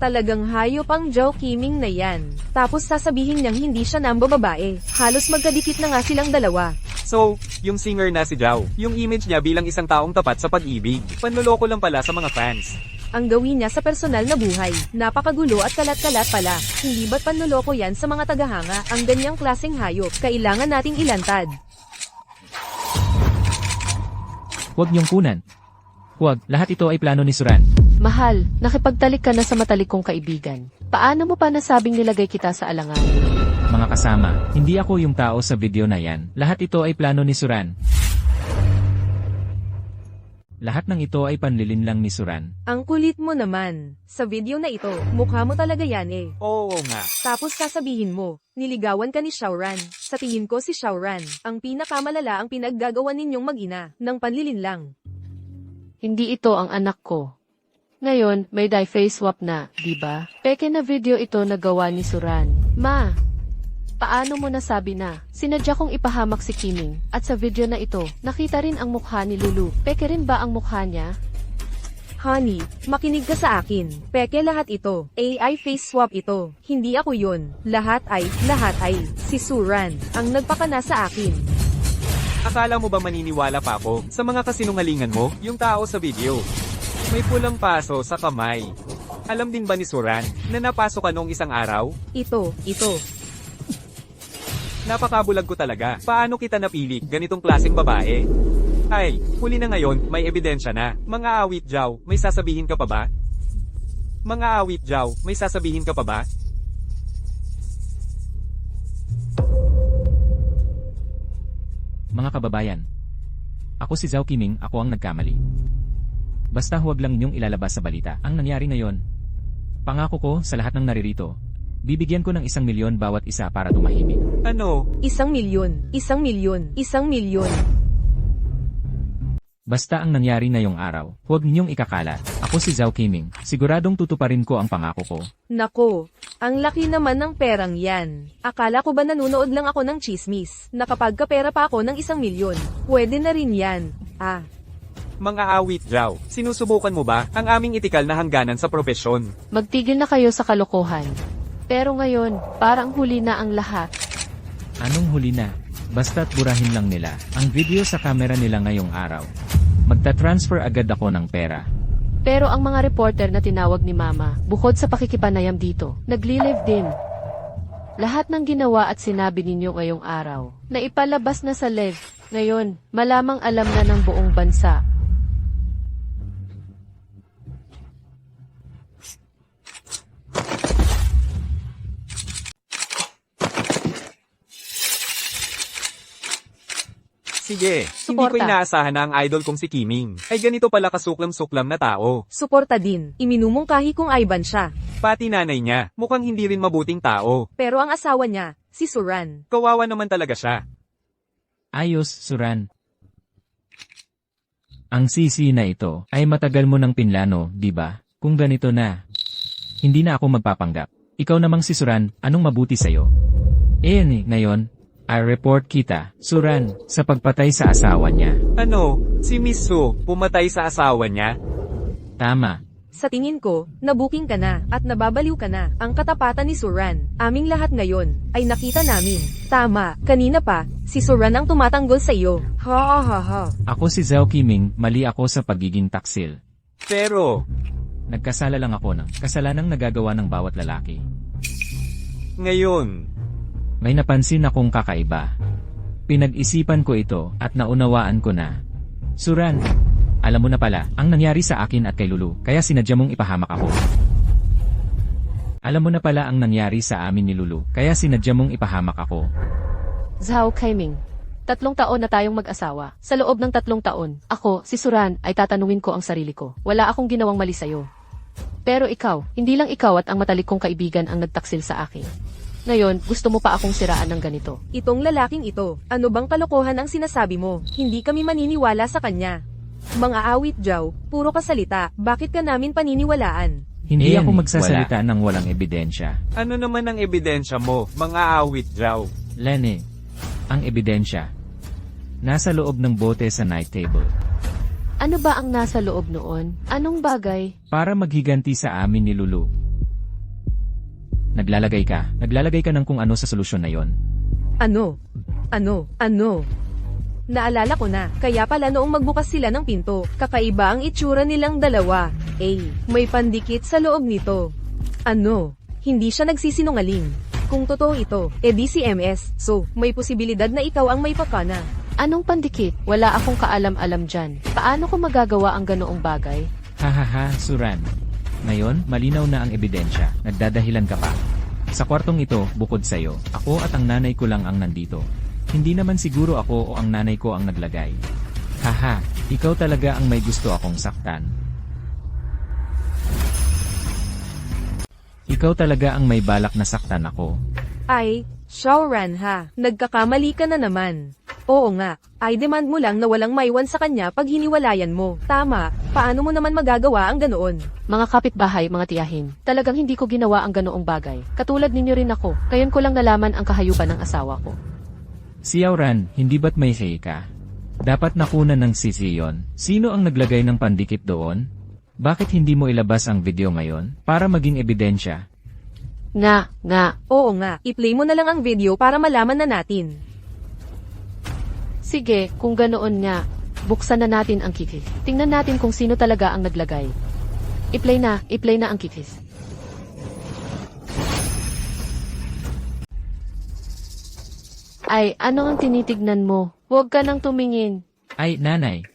Talagang hayop ang Zhao Qiming na yan. Tapos sasabihin niyang hindi siya number babae. Halos magkadikit na nga silang dalawa. So, yung singer na si Zhao, yung image niya bilang isang taong tapat sa pag-ibig. Panloloko lang pala sa mga fans. Ang gawin niya sa personal na buhay, napakagulo at kalat-kalat pala. Hindi ba't panloloko yan sa mga tagahanga? Ang ganyang klaseng hayop, kailangan nating ilantad. Huwag niyong kunan. Huwag, lahat ito ay plano ni Suran. Mahal, nakipagtalik ka na sa matalik kong kaibigan. Paano mo pa nasabing nilagay kita sa alangan? Mga kasama, hindi ako yung tao sa video na yan. Lahat ito ay plano ni Suran. Lahat ng ito ay panlilin lang ni Suran. Ang kulit mo naman. Sa video na ito, mukha mo talaga yan eh. Oo nga. Tapos sasabihin mo, niligawan ka ni Xiaoran. Sa tingin ko si Xiaoran, ang pinakamalala ang pinaggagawa ninyong mag-ina, ng panlilin lang. Hindi ito ang anak ko. Ngayon, may die face swap na, di ba? Peke na video ito na gawa ni Suran. Ma, paano mo nasabi na? Sinadya kong ipahamak si Qiming, at sa video na ito, nakita rin ang mukha ni Lulu. Peke rin ba ang mukha niya? Honey, makinig ka sa akin. Peke lahat ito. AI face swap ito. Hindi ako yun. Lahat ay, si Suran, ang nagpakana sa akin. Akala mo ba maniniwala pa ako sa mga kasinungalingan mo? Yung tao sa video. May pulang paso sa kamay. Alam din ba ni Suran na napasok ka noong isang araw? Ito. Napakabulag ko talaga. Paano kita napili? Ganitong klaseng babae. Ay, huli na ngayon, may ebidensya na. Mga awit Zhao, may sasabihin ka pa ba? Mga awit Zhao, may sasabihin ka pa ba? Mga kababayan. Ako si Zhao Qiming, ako ang nagkamali. Basta huwag lang ninyong ilalabas sa balita ang nangyari ngayon. Pangako ko sa lahat ng naririto, bibigyan ko ng 1 milyon bawat isa para tumahimik. Ano? 1 milyon. Basta ang nangyari ngayong araw, huwag ninyong ikakalat. Ako si Zhao Qiming, siguradong tutuparin ko ang pangako ko. Nako, ang laki naman ng perang yan. Akala ko ba nanonood lang ako ng chismis, na kapag kapera pa ako ng 1 milyon, pwede na rin yan. Mga awit Zhao, sinusubukan mo ba ang aming itikal na hangganan sa propesyon? Magtigil na kayo sa kalokohan. Pero ngayon, parang huli na ang lahat. Anong huli na? Basta't burahin lang nila ang video sa camera nila ngayong araw. Magta-transfer agad ako ng pera. Pero ang mga reporter na tinawag ni Mama, bukod sa pakikipanayam dito, nagli-live din. Lahat ng ginawa at sinabi ninyo ngayong araw, na ipalabas na sa live, ngayon, malamang alam na ng buong bansa. Sige, hindi ko Suporta. inaasahan na ang idol kong si Qiming ay ganito pala kasuklam-suklam na tao. Suporta din, iminumungkahi kong Ivan siya. Pati nanay niya, mukhang hindi rin mabuting tao. Pero ang asawa niya, si Suran. Kawawa naman talaga siya. Ayos, Suran. Ang sisi na ito ay matagal mo ng pinlano, di ba? Kung ganito na, hindi na ako magpapanggap. Ikaw namang si Suran, anong mabuti sa'yo? Ngayon, I report kita, Suran, sa pagpatay sa asawa niya. Ano, si Miss Su, pumatay sa asawa niya? Tama. Sa tingin ko, nabuking ka na, at nababaliw ka na. Ang katapatan ni Suran, aming lahat ngayon, ay nakita namin. Tama, kanina pa, si Suran ang tumatanggol sa iyo. Ha. Ako si Zhao Qiming, mali ako sa pagiging taksil. Pero, Nagkasala lang ako ng kasalanang nagagawa ng bawat lalaki. ngayon, May napansin akong kakaiba. Pinag-isipan ko ito at naunawaan ko na. Suran, alam mo na pala ang nangyari sa akin at kay Lulu, kaya sinadya mong ipahamak ako. Alam mo na pala ang nangyari sa amin ni Lulu, kaya sinadya mong ipahamak ako. Zhao Qiming, 3 taon na tayong mag-asawa. Sa loob ng 3 taon, ako, si Suran, ay tatanungin ko ang sarili ko. Wala akong ginawang mali sa'yo. Pero ikaw, hindi lang ikaw at ang matalik kong kaibigan ang nagtaksil sa akin. Ngayon, gusto mo pa akong siraan ng ganito. Itong lalaking ito, ano bang kalokohan ang sinasabi mo? Hindi kami maniniwala sa kanya. Mga awit Zhao, puro kasalita, bakit ka namin paniniwalaan? Hindi ako magsasalita ng walang ebidensya. ano naman ang ebidensya mo, mga awit Zhao? Lenny, ang ebidensya. Nasa loob ng bote sa night table. Ano ba ang nasa loob noon? Anong bagay? Para maghiganti sa amin ni Lulu. Naglalagay ka ng kung ano sa solusyon na yon. Ano? Naalala ko na, kaya pala noong magbukas sila ng pinto, kakaiba ang itsura nilang dalawa. May pandikit sa loob nito. Ano? Hindi siya nagsisinungaling. Kung totoo ito, edi si MS, so, may posibilidad na ikaw ang may pakana. Anong pandikit? Wala akong kaalam-alam dyan. Paano ko magagawa ang ganoong bagay? Hahaha, Suran. Ngayon, malinaw na ang ebidensya. Nagdadahilan ka pa. Sa kwartong ito, bukod sa'yo, ako at ang nanay ko lang ang nandito. Hindi naman siguro ako o ang nanay ko ang naglagay. Haha, ikaw talaga ang may gusto akong saktan. Ikaw talaga ang may balak na saktan ako. Ay, Shaoran ha, nagkakamali ka na naman. Oo nga, ay demand mo lang na walang maiwan sa kanya pag hiniwalayan mo. Tama, paano mo naman magagawa ang ganoon? Mga kapitbahay, mga tiyahin, talagang hindi ko ginawa ang ganoong bagay. Katulad ninyo rin ako, kayon ko lang nalaman ang kahayupan ng asawa ko. Si Auran, hindi ba't may hay ka? Dapat nakunan ng sisi yon. Sino ang naglagay ng pandikit doon? Bakit hindi mo ilabas ang video ngayon? Para maging ebidensya. Nga. Oo nga, i-play mo na lang ang video para malaman na natin. Sige, kung ganoon nga, buksan na natin ang kikis. Tingnan natin kung sino talaga ang naglagay. I-play na ang kikis. Ay, ano ang tinitignan mo? Huwag ka nang tumingin. Ay, nanay.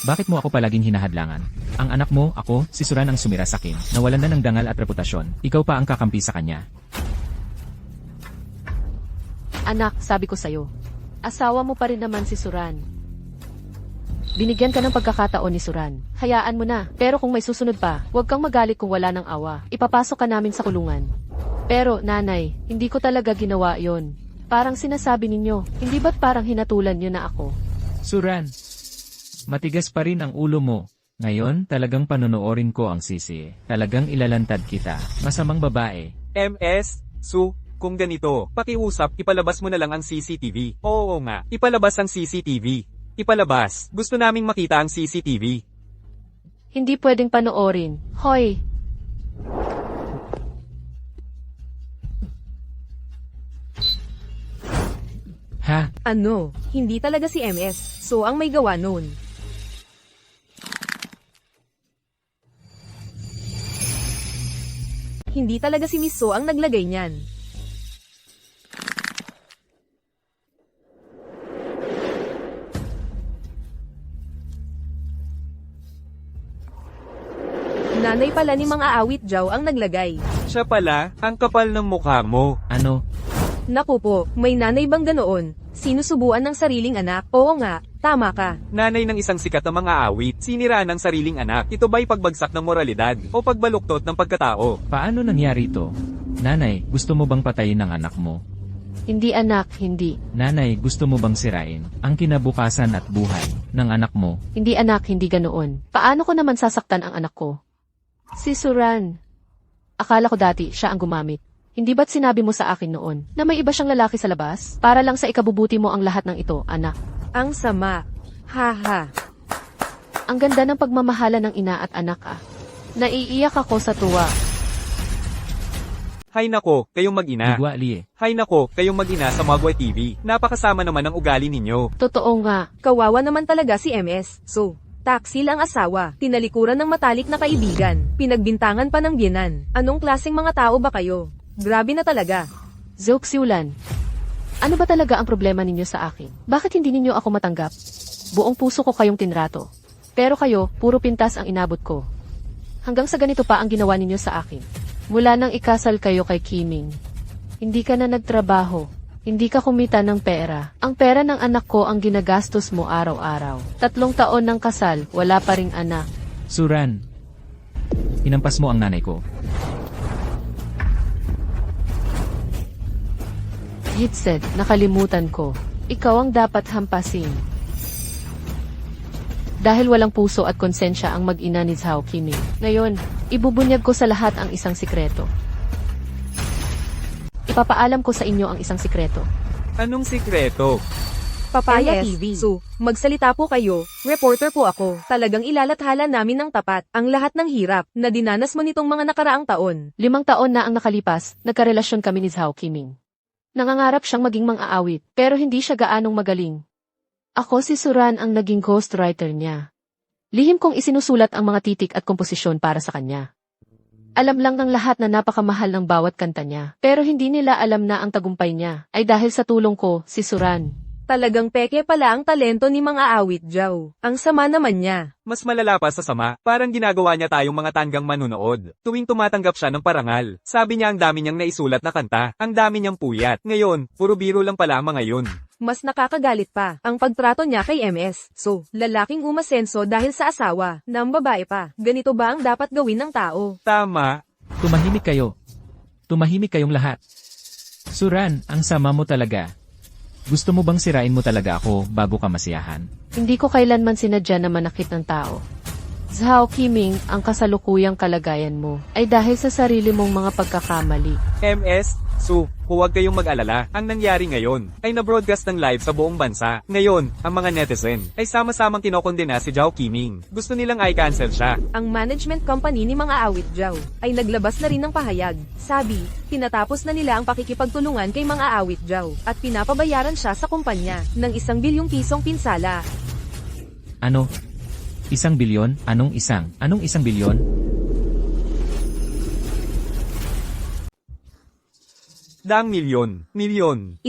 Bakit mo ako palaging hinahadlangan? Ang anak mo, ako, si Suran ang sumira sa akin. Nawalan na ng dangal at reputasyon. Ikaw pa ang kakampi sa kanya. Anak, sabi ko sa'yo. Asawa mo pa rin naman si Suran. Binigyan ka ng pagkakataon ni Suran. Hayaan mo na. Pero kung may susunod pa, huwag kang magalit kung wala ng awa. Ipapasok ka namin sa kulungan. Pero, nanay, hindi ko talaga ginawa yon. Parang sinasabi ninyo, hindi ba't parang hinatulan nyo na ako? Suran, matigas pa rin ang ulo mo. Ngayon, talagang panonoorin ko ang sisi. Talagang ilalantad kita. Masamang babae. MS, Su, kung ganito, pakiusap, ipalabas mo na lang ang CCTV. Oo nga, ipalabas ang CCTV. Ipalabas, gusto naming makita ang CCTV. Hindi pwedeng panoorin. Hoy! Ha? Ano? Hindi talaga si MS, so ang may gawa nun. Hindi talaga si Miss So ang naglagay niyan. Nanay pala ni mga awit Jaw ang naglagay. Siya pala, ang kapal ng mukha mo. Ano? Naku po, may nanay bang ganoon? Sinusubuan ng sariling anak? Oo nga, tama ka. Nanay ng isang sikat na mga awit, siniraan ng sariling anak. Ito ba'y pagbagsak ng moralidad o pagbaluktot ng pagkatao? Paano nangyari ito? Nanay, gusto mo bang patayin ang anak mo? Hindi anak, hindi. Nanay, gusto mo bang sirain ang kinabukasan at buhay ng anak mo? Hindi anak, hindi ganoon. Paano ko naman sasaktan ang anak ko? Si Suran. Akala ko dati siya ang gumamit. Hindi ba't sinabi mo sa akin noon na may iba siyang lalaki sa labas? Para lang sa ikabubuti mo ang lahat ng ito, anak. Ang sama. Haha. Ang ganda ng pagmamahala ng ina at anak ah. Naiiyak ako sa tuwa. Hay nako, kayong mag-ina. Digwa liye. Hay nako, kayong mag-ina sa Magway TV. Napakasama naman ang ugali ninyo. Totoo nga. Kawawa naman talaga si MS. So, taksil ang asawa, tinalikuran ng matalik na kaibigan, pinagbintangan pa ng biyenan. Anong klaseng mga tao ba kayo? Grabe na talaga. Zeuxiulan. Ano ba talaga ang problema ninyo sa akin? Bakit hindi ninyo ako matanggap? Buong puso ko kayong tinrato. Pero kayo, puro pintas ang inabot ko. Hanggang sa ganito pa ang ginawa ninyo sa akin. Mula nang ikasal kayo kay Kiming. Hindi ka na nagtrabaho. Hindi ka kumita ng pera. Ang pera ng anak ko ang ginagastos mo araw-araw. 3 taon ng kasal, wala pa ring anak. Suran, hinampas mo ang nanay ko. Yitset, nakalimutan ko. Ikaw ang dapat hampasin. Dahil walang puso at konsensya ang mag-ina ni Zhao Kiming. Ngayon, ibubunyag ko sa lahat ang isang sikreto. Ipapaalam ko sa inyo ang isang sikreto. Anong sikreto? Papaya TV. So, magsalita po kayo, reporter po ako. Talagang ilalathala namin ng tapat ang lahat ng hirap na dinanas mo nitong mga nakaraang taon. 5 taon na ang nakalipas, nagkarelasyon kami ni Zhao Qiming. Nangangarap siyang maging mang-aawit, pero hindi siya gaanong magaling. Ako si Suran ang naging ghostwriter niya. Lihim kong isinusulat ang mga titik at komposisyon para sa kanya. Alam lang ng lahat na napakamahal ng bawat kanta niya, pero hindi nila alam na ang tagumpay niya ay dahil sa tulong ko, si Suran. Talagang peke pala ang talento ni mga awit Zhao. Ang sama naman niya. Mas malala pa sa sama, parang ginagawa niya tayong mga tanggang manunood. Tuwing tumatanggap siya ng parangal, sabi niya ang dami niyang naisulat na kanta, ang dami niyang puyat. Ngayon, puro biro lang pala ang mga yun. Mas nakakagalit pa ang pagtrato niya kay MS. So, lalaking umasenso dahil sa asawa, ng babae pa. Ganito ba ang dapat gawin ng tao? Tama. Tumahimik kayo. Tumahimik kayong lahat. Suran, ang sama mo talaga. Gusto mo bang sirain mo talaga ako bago ka masiyahan? Hindi ko kailanman sinadya na manakit ng tao. Zhao Qiming, ang kasalukuyang kalagayan mo ay dahil sa sarili mong mga pagkakamali. MS, huwag kayong mag-alala. Ang nangyari ngayon ay na-broadcast ng live sa buong bansa. Ngayon, ang mga netizen ay sama-samang kinokondena si Zhao Qiming. Gusto nilang i-cancel siya. Ang management company ni mga awit Zhao ay naglabas na rin ng pahayag. Sabi, tinatapos na nila ang pakikipagtulungan kay mga awit Zhao at pinapabayaran siya sa kumpanya ng 1 bilyong pisong pinsala. Ano? 1 bilyon? Anong 1 bilyon? Daang milyon. 100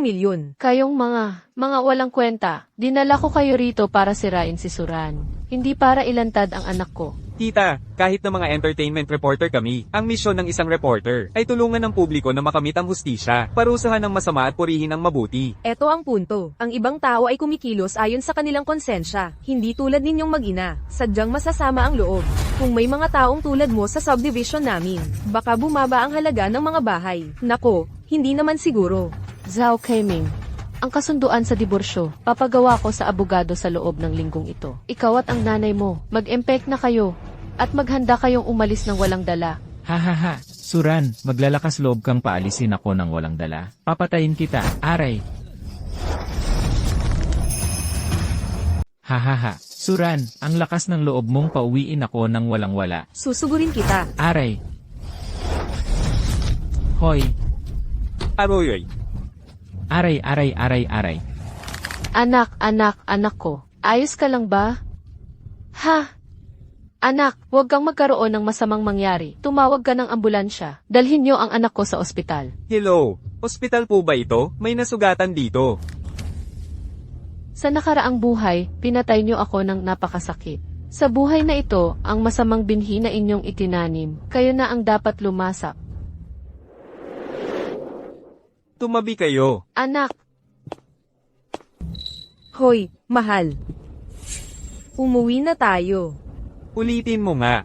milyon. Kayong mga walang kwenta, dinala ko kayo rito para sirain si Suran. Hindi para ilantad ang anak ko. Tita, kahit na mga entertainment reporter kami, ang misyon ng isang reporter ay tulungan ng publiko na makamit ang hustisya, parusahan ng masama at purihin ang mabuti. Eto ang punto. Ang ibang tao ay kumikilos ayon sa kanilang konsensya. Hindi tulad ninyong mag-ina. Sadyang masasama ang loob. Kung may mga taong tulad mo sa subdivision namin, baka bumaba ang halaga ng mga bahay. Nako, hindi naman siguro. Zhao Qiming, ang kasunduan sa diborsyo, papagawa ko sa abogado sa loob ng linggong ito. Ikaw at ang nanay mo, mag-empek na kayo, at maghanda kayong umalis ng walang dala. Hahaha, Suran, maglalakas loob kang paalisin ako ng walang dala. Papatayin kita, aray. Hahaha, Suran, ang lakas ng loob mong pauwiin ako ng walang wala. Susugurin kita. Aray. Hoy, Aroyoy. aray. Anak ko, ayos ka lang ba? Ha? Anak, huwag kang magkaroon ng masamang mangyari. Tumawag ka ng ambulansya. Dalhin niyo ang anak ko sa ospital. Hello, ospital po ba ito? May nasugatan dito. Sa nakaraang buhay, pinatay niyo ako ng napakasakit. Sa buhay na ito, ang masamang binhi na inyong itinanim, kayo na ang dapat lumasak. Tumabi kayo. Anak, Hoy, mahal. Umuwi na tayo. Ulitin mo nga.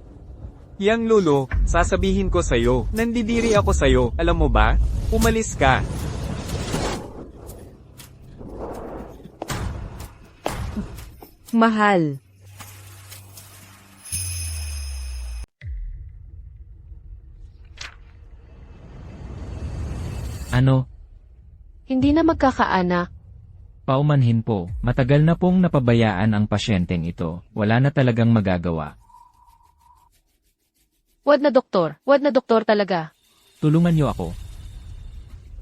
Yang Lolo, sasabihin ko sa'yo, nandidiri ako sa'yo, alam mo ba? Umalis ka. Mahal. Ano? hindi na magkakaanak. Paumanhin po, matagal na pong napabayaan ang pasyenteng ito, wala na talagang magagawa. Wad na doktor talaga. Tulungan niyo ako.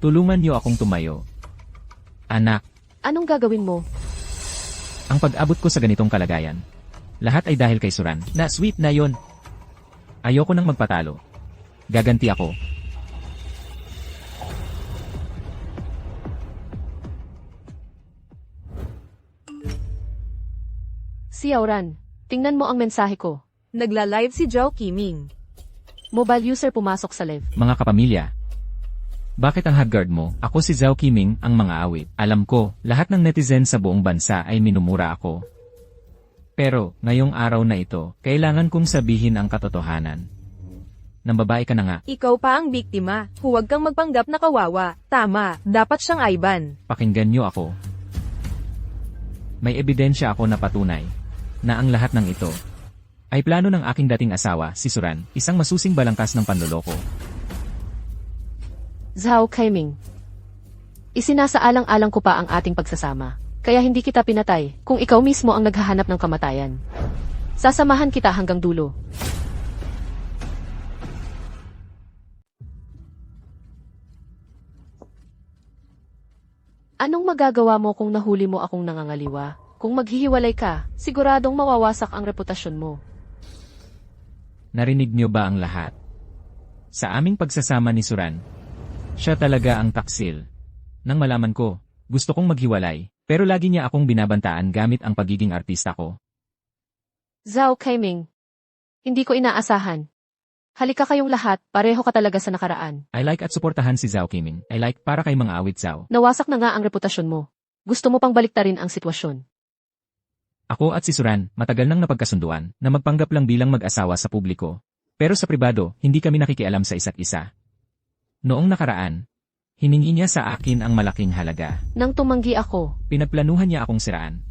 Tulungan niyo akong tumayo. Anak, Anong gagawin mo? ang pag-abot ko sa ganitong kalagayan. Lahat ay dahil kay Suran, na sweet na yon. Ayoko nang magpatalo. Gaganti ako. Si Auran, tingnan mo ang mensahe ko. Nagla-live si Zhao Qiming. Mobile user pumasok sa live. Mga kapamilya. Bakit ang hagard mo? Ako si Zhao Qiming, ang mga awit. Alam ko, lahat ng netizen sa buong bansa ay minumura ako. Pero, ngayong araw na ito, kailangan kong sabihin ang katotohanan. Nang babae ka na nga, Ikaw pa ang biktima. Huwag kang magpanggap na kawawa. Tama, dapat siyang Ivan. pakinggan niyo ako. May ebidensya ako na patunay na ang lahat ng ito ay plano ng aking dating asawa, si Suran, isang masusing balangkas ng panloloko. Zhao Qiming. Isinasaalang-alang ko pa ang ating pagsasama. Kaya hindi kita pinatay, kung ikaw mismo ang naghahanap ng kamatayan. Sasamahan kita hanggang dulo. Anong magagawa mo kung nahuli mo akong nangangaliwa? Kung maghihiwalay ka, siguradong mawawasak ang reputasyon mo. Narinig niyo ba ang lahat? Sa aming pagsasama ni Suran, siya talaga ang taksil. Nang malaman ko, gusto kong maghiwalay, pero lagi niya akong binabantaan gamit ang pagiging artista ko. Zhao Kaiming, hindi ko inaasahan. Halika kayong lahat, pareho ka talaga sa nakaraan. I like at suportahan si Zhao Qiming. I like para kay mga awit Zhao. Nawasak na nga ang reputasyon mo. Gusto mo pang baliktarin ang sitwasyon. Ako at si Suran, matagal nang napagkasunduan na magpanggap lang bilang mag-asawa sa publiko. Pero sa pribado, hindi kami nakikialam sa isa't isa. Noong nakaraan, hiningi niya sa akin ang malaking halaga. Nang tumanggi ako, Pinagplanuhan niya akong siraan.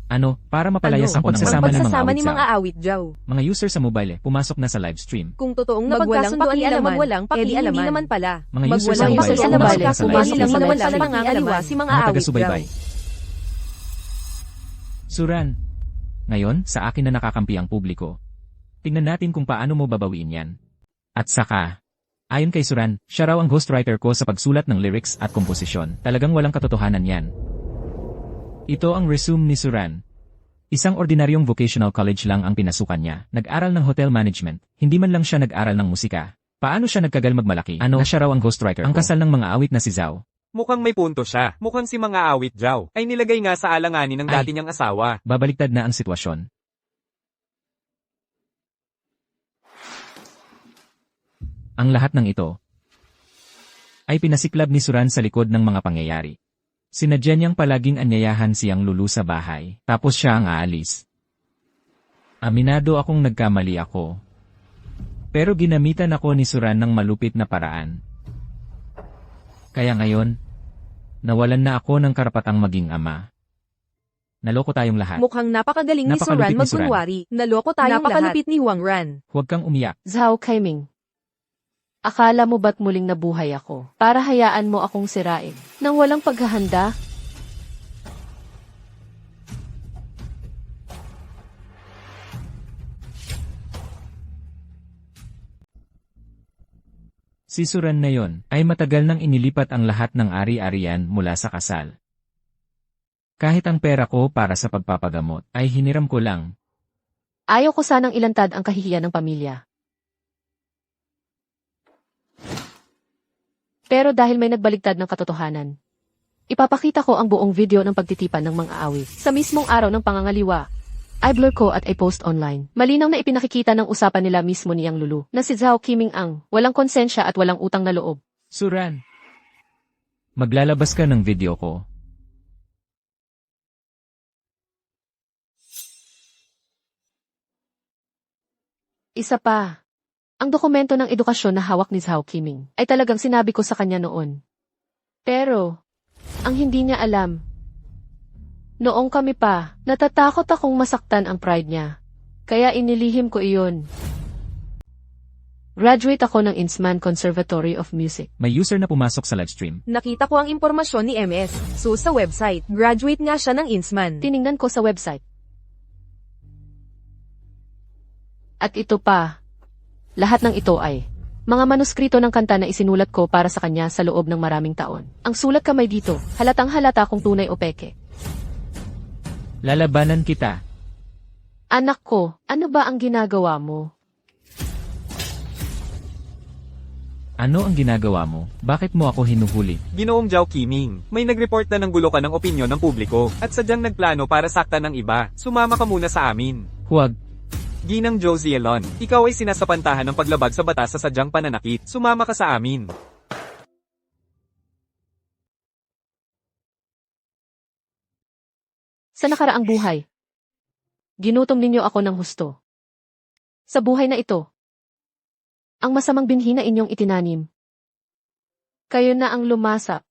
Para mapalayas ako ng Pagsasama pagsasama ni ng mga awit Zhao. Mga user sa mobile pumasok na sa live stream. Kung totoong napagkasunduan nila magwalang pakialaman, hindi naman pala. Mga user sa Magwalang mobile pakialaman, pumasok na sa live pumasok stream. lang naman sa pangangaliwa si mga Mga awit Zhao. taga-subaybay. Suran, ngayon sa akin na nakakampi ang publiko. Tingnan natin kung paano mo babawiin yan. At saka, ayon kay Suran, siya raw ang ghostwriter ko sa pagsulat ng lyrics at komposisyon. Talagang walang katotohanan yan. Ito ang resume ni Suran. Isang ordinaryong vocational college lang ang pinasukan niya. Nag-aral ng hotel management. Hindi man lang siya nag-aral ng musika. Paano siya nagkagal magmalaki? Na siya raw ang ghostwriter ko. Ang kasal ng mga awit na si Zhao. Mukhang may punto siya. Mukhang si mga awit Zhao ay nilagay nga sa alanganin ng dati niyang asawa. Babaliktad na ang sitwasyon. Ang lahat ng ito ay pinasiklab ni Suran sa likod ng mga pangyayari. Sinadya niyang palaging anyayahan siyang lulu sa bahay, tapos siya ang aalis. Aminado akong nagkamali ako. Pero ginamitan ako ni Suran ng malupit na paraan. Kaya ngayon, nawalan na ako ng karapatang maging ama. Naloko tayong lahat. Mukhang napakagaling ni Suran Napakalupit ni Suran. magkunwari. Naloko tayong napakalupit ni Huang Ran. Huwag kang umiyak. Zhao Kaiming. Akala mo ba't muling nabuhay ako? Para hayaan mo akong sirain. Nang walang paghahanda? Si Suran na yon ay matagal nang inilipat ang lahat ng ari-arian mula sa kasal. Kahit ang pera ko para sa pagpapagamot ay hiniram ko lang. Ayaw ko sanang ilantad ang kahihiyan ng pamilya. Pero dahil may nagbaligtad ng katotohanan, ipapakita ko ang buong video ng pagtitipan ng mga awit. Sa mismong araw ng pangangaliwa, i-blur ko at i-post online. Malinaw na ipinakikita ng usapan nila mismo niyang Lulu, na si Zhao Qiming ang walang konsensya at walang utang na loob. Suran, maglalabas ka ng video ko. Isa pa, ang dokumento ng edukasyon na hawak ni Zhao Qiming ay talagang sinabi ko sa kanya noon. Pero, ang hindi niya alam, noong kami pa, natatakot akong masaktan ang pride niya. Kaya inilihim ko iyon. Graduate ako ng Innsman Conservatory of Music. May user na pumasok sa live stream. Nakita ko ang impormasyon ni MS. So sa website, graduate nga siya ng Innsman. Tiningnan ko sa website. At ito pa, lahat ng ito ay mga manuskrito ng kanta na isinulat ko para sa kanya sa loob ng maraming taon. Ang sulat kamay dito, halatang halata kung tunay o peke. Lalabanan kita. Anak ko, ano ba ang ginagawa mo? Ano ang ginagawa mo? Bakit mo ako hinuhuli? Ginoong Zhao Qiming, may nag-report na nanggulo ka ng opinyon ng publiko at sadyang nagplano para saktan ng iba. Sumama ka muna sa amin. Huwag. Ginang Josie Elon, ikaw ay sinasapantahan ng paglabag sa batas sa sadyang pananakit. Sumama ka sa amin. Sa nakaraang buhay, ginutom ninyo ako ng husto. Sa buhay na ito, ang masamang binhi na inyong itinanim. Kayo na ang lumasap.